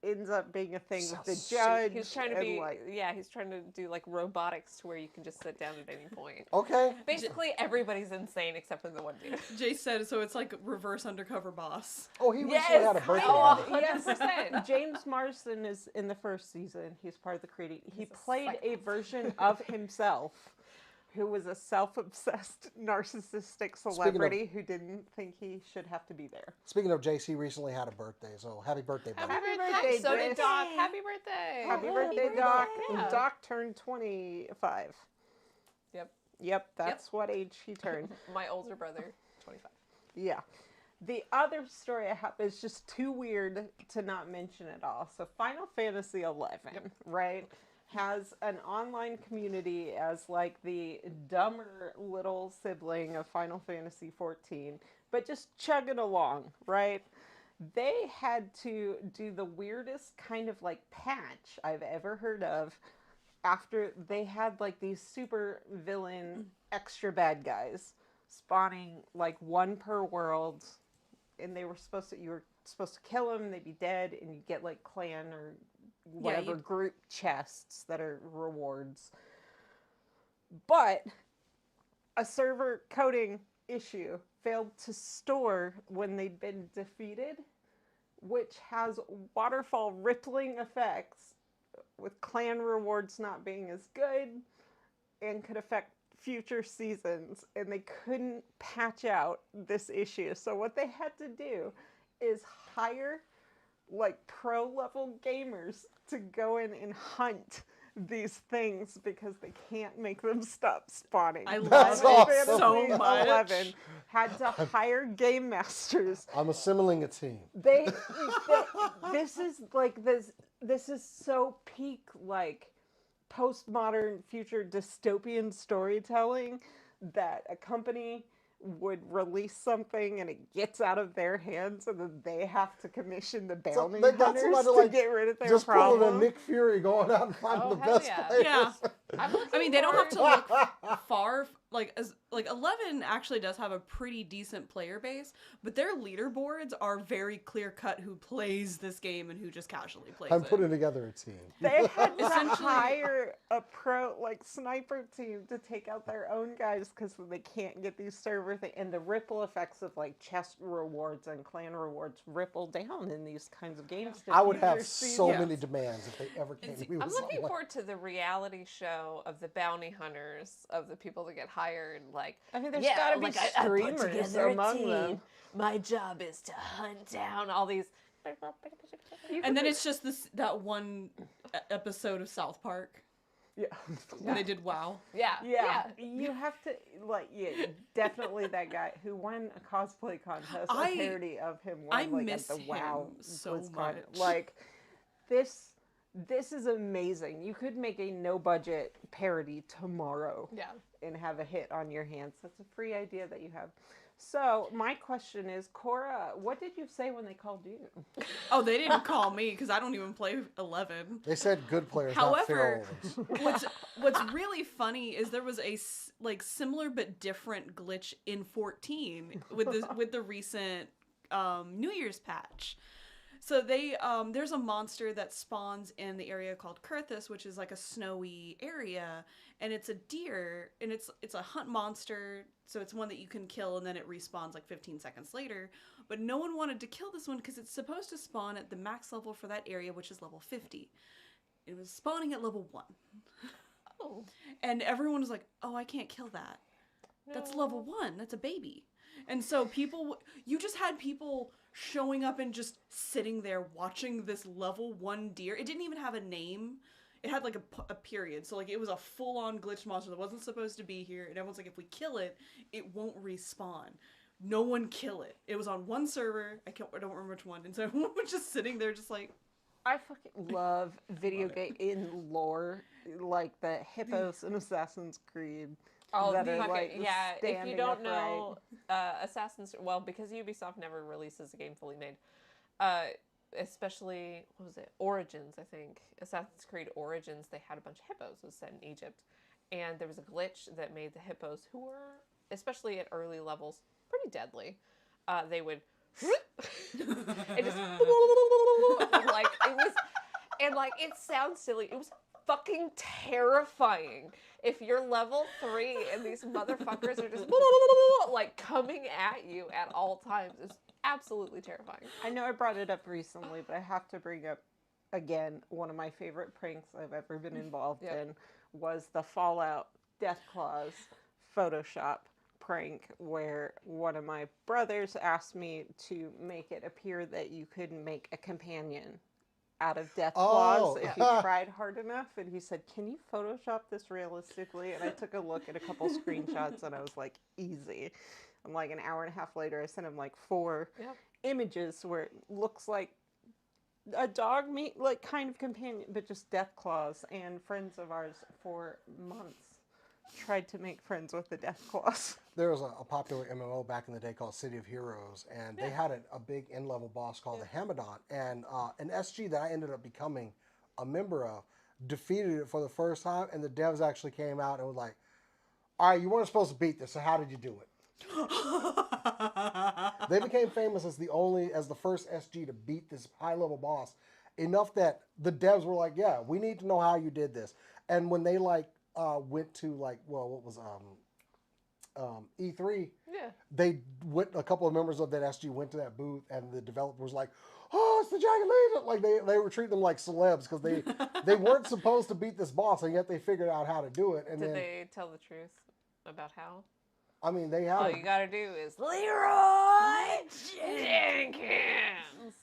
ends up being a thing with the judge. He's trying to and, be like, he's trying to do like robotics to where you can just sit down at any point. Okay. Basically, everybody's insane except for the one dude. Jace said so. It's like reverse undercover boss. Oh, he recently had a birthday. Oh, Yes. 100%. James Marsden is in the first season. He's part of the creating. He played a version of himself who was a self-obsessed, narcissistic celebrity who didn't think he should have to be there. Speaking of Jace, he recently had a birthday, so happy birthday, buddy. Happy birthday, birthday! So did Jace. Doc. Happy birthday! Happy birthday, Doc. Yeah. Doc turned 25. Yep, that's what age he turned. My older brother, 25. Yeah. The other story I have is just too weird to not mention at all. So Final Fantasy XI, right, has an online community as like the dumber little sibling of Final Fantasy XIV, but just chugging along, right? They had to do the weirdest kind of like patch I've ever heard of after they had like these super villain extra bad guys spawning like one per world, and you were supposed to kill them, they'd be dead, and you get like clan or whatever group chests that are rewards. But a server coding issue failed to store when they'd been defeated, which has waterfall rippling effects with clan rewards not being as good and could affect future seasons, and they couldn't patch out this issue. So what they had to do is hire like pro level gamers to go in and hunt these things because they can't make them stop spawning. I That's love it awesome. so much. 11 had to hire game masters. I'm assembling a team. This is so peak like postmodern future dystopian storytelling that a company would release something and it gets out of their hands, and then they have to commission the bounty they got hunters somebody, to like, get rid of their Just pulling a problem. Nick Fury going out and finding Oh, the hell best yeah. players. Yeah. I'm looking I mean, they don't have to forward- look far. Like 11 actually does have a pretty decent player base, but their leaderboards are very clear cut who plays this game and who just casually plays I'm it. putting together a team. They had to Essentially- hire a pro like sniper team to take out their own guys because they can't get these server things, and the ripple effects of like chest rewards and clan rewards ripple down in these kinds of games. to I would have future so seasons. many demands if they ever came to me with I'm looking something like forward to the reality show of the bounty hunters, of the people that get hired. like, I mean, there's yeah, gotta be like I put streamers together a among team. them. My job is to hunt down all these. And then it's just that one episode of South Park Yeah. where they did WoW. Yeah, Yeah, you have to definitely that guy who won a cosplay contest. A parody of him won I like miss at the WoW him so BlizzCon. much. Like this is amazing. You could make a no budget parody tomorrow. Yeah. And have a hit on your hands. That's a free idea that you have. So my question is, Cora, what did you say when they called you? Oh, they didn't call me because I don't even play 11. They said good players, However, not feral ones. what's really funny is there was a similar but different glitch in 14 with the recent New Year's patch. So there's a monster that spawns in the area called Kurthus, which is like a snowy area, and it's a deer, and it's a hunt monster, so it's one that you can kill, and then it respawns like 15 seconds later. But no one wanted to kill this one because it's supposed to spawn at the max level for that area, which is level 50. It was spawning at level 1. Oh. And everyone was like, oh, I can't kill that. That's level 1. That's a baby. And so you just had people showing up and just sitting there watching this level 1 deer. It didn't even have a name. It had like a period. So like it was a full-on glitch monster that wasn't supposed to be here. And everyone's like, if we kill it, it won't respawn. No one kill it. It was on one server. I don't remember which one. And so everyone was just sitting there just like... I fucking love video game in lore, like the hippos in Assassin's Creed. Oh, that are, like, yeah. If you standing don't upright. know, because Ubisoft never releases a game fully made, especially, what was it? Origins, I think. Assassin's Creed Origins, they had a bunch of hippos. It was set in Egypt. And there was a glitch that made the hippos, who were, especially at early levels, pretty deadly. They would... and just... like, it was... And, like, it sounds silly. It was fucking terrifying. If you're level 3 and these motherfuckers are just like coming at you at all times, it's absolutely terrifying. I know I brought it up recently, but I have to bring up again one of my favorite pranks I've ever been involved in was the Fallout Deathclaws Photoshop prank, where one of my brothers asked me to make it appear that you could make a companion out of Deathclaws if you tried hard enough, and he said, can you Photoshop this realistically? And I took a look at a couple screenshots and I was like, easy. I'm like, an hour and a half later I sent him like 4 images where it looks like a dog meat like kind of companion, but just Deathclaws. And friends of ours for months tried to make friends with the Deathclaws. There was a popular MMO back in the day called City of Heroes, and they had a big end-level boss called the Hamadon, and an SG that I ended up becoming a member of defeated it for the first time, and the devs actually came out and was like, all right, you weren't supposed to beat this, so how did you do it? They became famous as the first SG to beat this high-level boss, enough that the devs were like, yeah, we need to know how you did this. And when they went to E3, they went, a couple of members of that SG went to that booth, and the developer was like, oh, it's the Dragon Legion. Like they were treating them like celebs because they weren't supposed to beat this boss, and yet they figured out how to do it. And Did they tell the truth about how? I mean, they have. All you gotta do is Leroy Jenkins.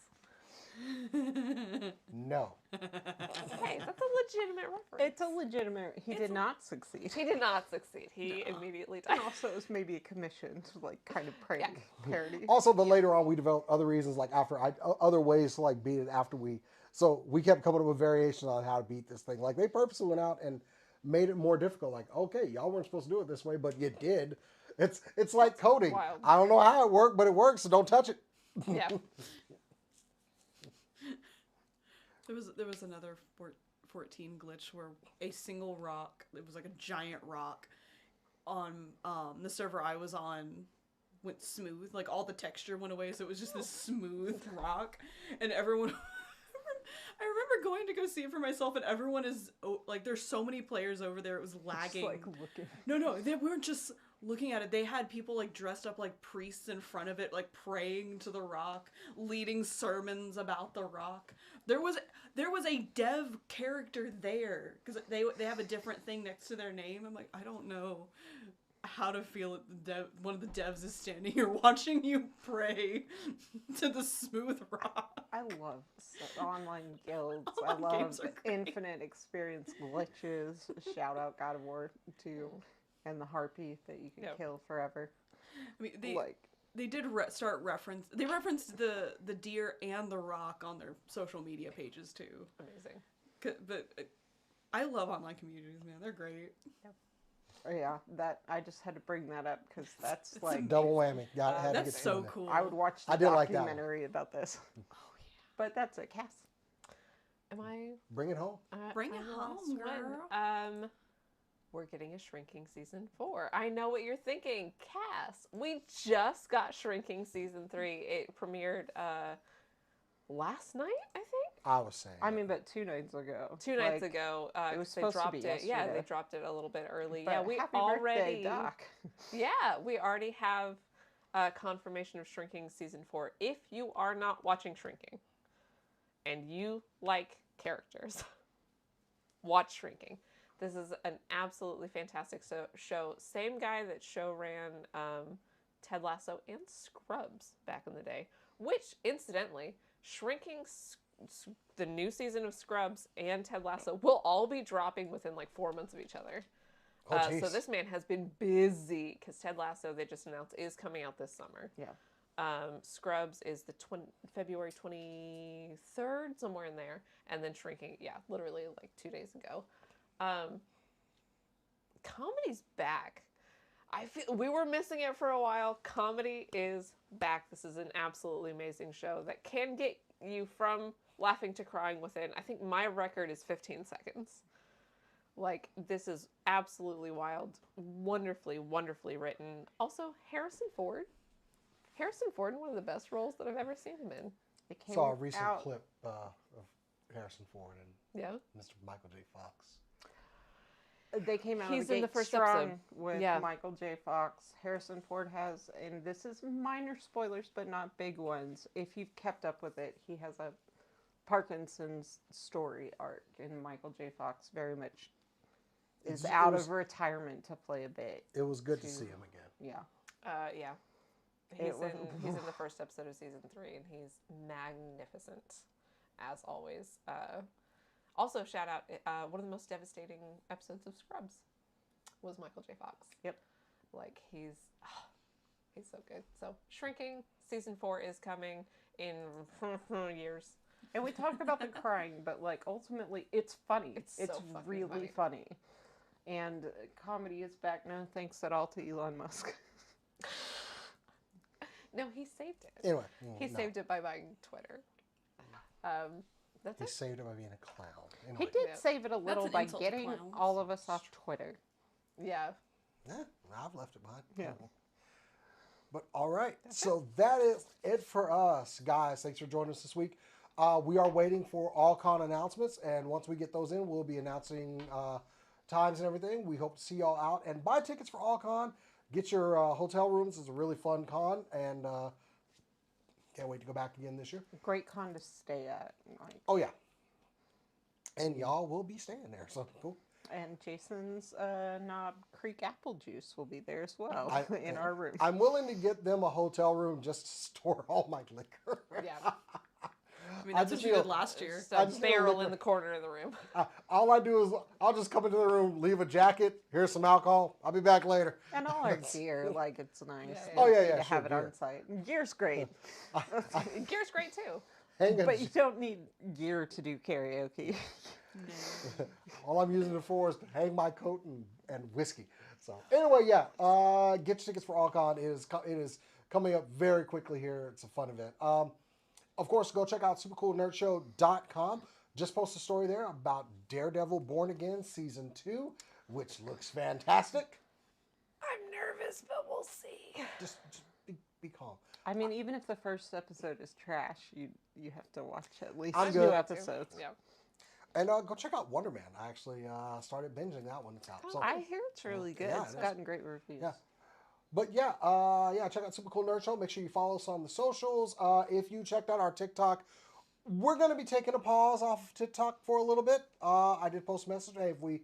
No. Hey, that's a legitimate reference. It's a legitimate. He did not succeed. He did not succeed. He immediately died. And also, it was maybe a commission to like kind of prank parody. Also, but later on, we developed other reasons, like other ways to like beat it after we. So we kept coming up with variations on how to beat this thing. Like they purposely went out and made it more difficult. Like, okay, y'all weren't supposed to do it this way, but you did. It's like coding. Wild. I don't know how it worked, but it works, so don't touch it. Yeah. There was another 14 glitch where a single rock, it was like a giant rock, on the server I was on went smooth. Like all the texture went away, so it was just this smooth rock, and everyone. I remember going to go see it for myself, and everyone is like, there's so many players over there. It was lagging. Just, like, looking. No, they weren't just looking at it. They had people like dressed up like priests in front of it, like praying to the rock, leading sermons about the rock. There was a dev character there because they have a different thing next to their name. I'm like, I don't know. how to feel it. One of the devs is standing here watching you pray to the smooth rock. I love online guilds. Online I love games are great. infinite experience glitches. Shout out God of War 2 and the harpy that you can kill forever. I mean, they did they referenced the deer and the rock on their social media pages too. Amazing. But I love online communities, man. They're great. Yep. Oh, yeah, that I just had to bring that up because that's It's like amazing. Double whammy. Had to That's get so in there. cool. I would watch the I did like that one. documentary about this. Oh yeah. But that's it, Cass. Am I? Bring it home. Bring it I'm the home, last one. We're getting a Shrinking season 4. I know what you're thinking, Cass. We just got Shrinking season 3. It premiered last night, I think. I was saying. I mean, but 2 nights ago. 2 nights ago, it was they supposed to dropped be it. Yeah, yesterday. they dropped it a little bit early. But yeah, we happy already. birthday, Doc. Yeah, we already have confirmation of Shrinking season 4. If you are not watching Shrinking, and you like characters, watch Shrinking. This is an absolutely fantastic show. Same guy that show ran Ted Lasso and Scrubs back in the day. Which, incidentally, Shrinking, the new season of Scrubs and Ted Lasso will all be dropping within like 4 months of each other. So this man has been busy because Ted Lasso, they just announced, is coming out this summer. Yeah. Scrubs is the February 23rd, somewhere in there. And then Shrinking, yeah, literally like 2 days ago. Comedy's back. I feel we were missing it for a while. Comedy is back. This is an absolutely amazing show that can get you from laughing to crying within, I think my record is 15 seconds. Like, this is absolutely wild. Wonderfully, wonderfully written. Also, Harrison Ford. Harrison Ford in one of the best roles that I've ever seen him in. It came Saw a recent out. clip of Harrison Ford and Yeah. Mr. Michael J. Fox. They came out He's of the in gate the first strong episode. with Yeah. Michael J. Fox. Harrison Ford has, and this is minor spoilers, but not big ones. If you've kept up with it, he has a Parkinson's story arc, and Michael J. Fox very much is out of retirement to play a bit. It was good to see him again. Yeah. Yeah. It He's in the first episode of season 3, and he's magnificent, as always. Also, shout out, one of the most devastating episodes of Scrubs was Michael J. Fox. Yep. Like, he's so good. So, Shrinking, season 4 is coming in years. And we talked about the crying, but like ultimately, it's funny. It's so fucking really funny. And comedy is back now, thanks at all to Elon Musk. No, he saved it. Anyway. He saved it by buying Twitter. That's He it. saved it by being a clown. He Anyway. did Yeah. save it a little an by insult to getting clowns. all of us off Twitter. Yeah. Yeah, I've left it behind. Yeah. But all right, so that is it for us, guys. Thanks for joining us this week. We are waiting for all-con announcements, and once we get those in, we'll be announcing times and everything. We hope to see y'all out and buy tickets for all-con. Get your hotel rooms. It's a really fun con, and can't wait to go back again this year. Great con to stay at. Like, Oh yeah, and y'all will be staying there, so cool. and Jason's Knob Creek apple juice will be there as well in I- our room. I'm willing to get them a hotel room just to store all my liquor. Yeah. I mean, that's what just you feel- did last year. Just I a just feel barrel like in the corner of the room. All I do is I'll just come into the room, leave a jacket. Here's some alcohol. I'll be back later. And all our gear, like it's nice. Yeah. Oh, yeah, to yeah, have sure, it gear. on site. Gear's great, Gear's great too. Hang on. but you don't need gear to do karaoke. All I'm using it for is to hang my coat and whiskey. So anyway, yeah, get your tickets for AllCon. It is coming up very quickly here. It's a fun event. Of course, go check out Supercoolnerdshow.com. Just posted a story there about Daredevil Born Again Season 2, which looks fantastic. I'm nervous, but we'll see. Just be calm. I mean, even if the first episode is trash, you have to watch at least I'm 2 good. episodes. Yeah. And go check out Wonder Man. I actually started binging that one. It's out. So, I hear it's really good. Yeah, It's it is. gotten great reviews. Yeah. But yeah, check out Super Cool Nerd Show. Make sure you follow us on the socials. If you checked out our TikTok, we're going to be taking a pause off of TikTok for a little bit. I did post a message. Hey, if we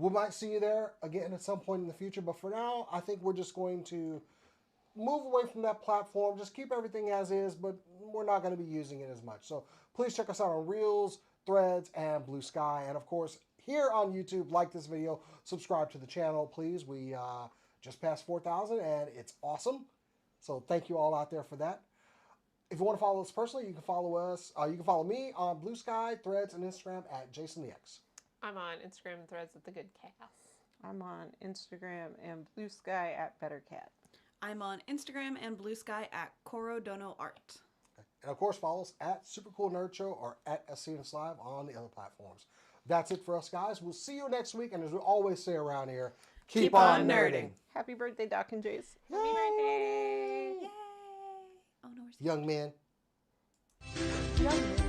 We might see you there again at some point in the future, but for now, I think we're just going to move away from that platform. Just keep everything as is, but we're not going to be using it as much. So please check us out on Reels, Threads, and Blue Sky. And of course, here on YouTube, like this video, subscribe to the channel, please. We just passed 4,000, and it's awesome. So thank you all out there for that. If you want to follow us personally, you can follow us. You can follow me on Blue Sky, Threads, and Instagram at JasonTheX. I'm on Instagram and Threads at The Good Chaos. I'm on Instagram and Blue Sky at BetterCat. I'm on Instagram and Blue Sky at Corodono Art. And of course, follow us at Supercoolnerdshow or at scnslive on the other platforms. That's it for us, guys. We'll see you next week. And as we always say around here, keep on nerding. Happy birthday, Doc and Jace. Happy birthday! Yay! Oh no, we're Young men. Young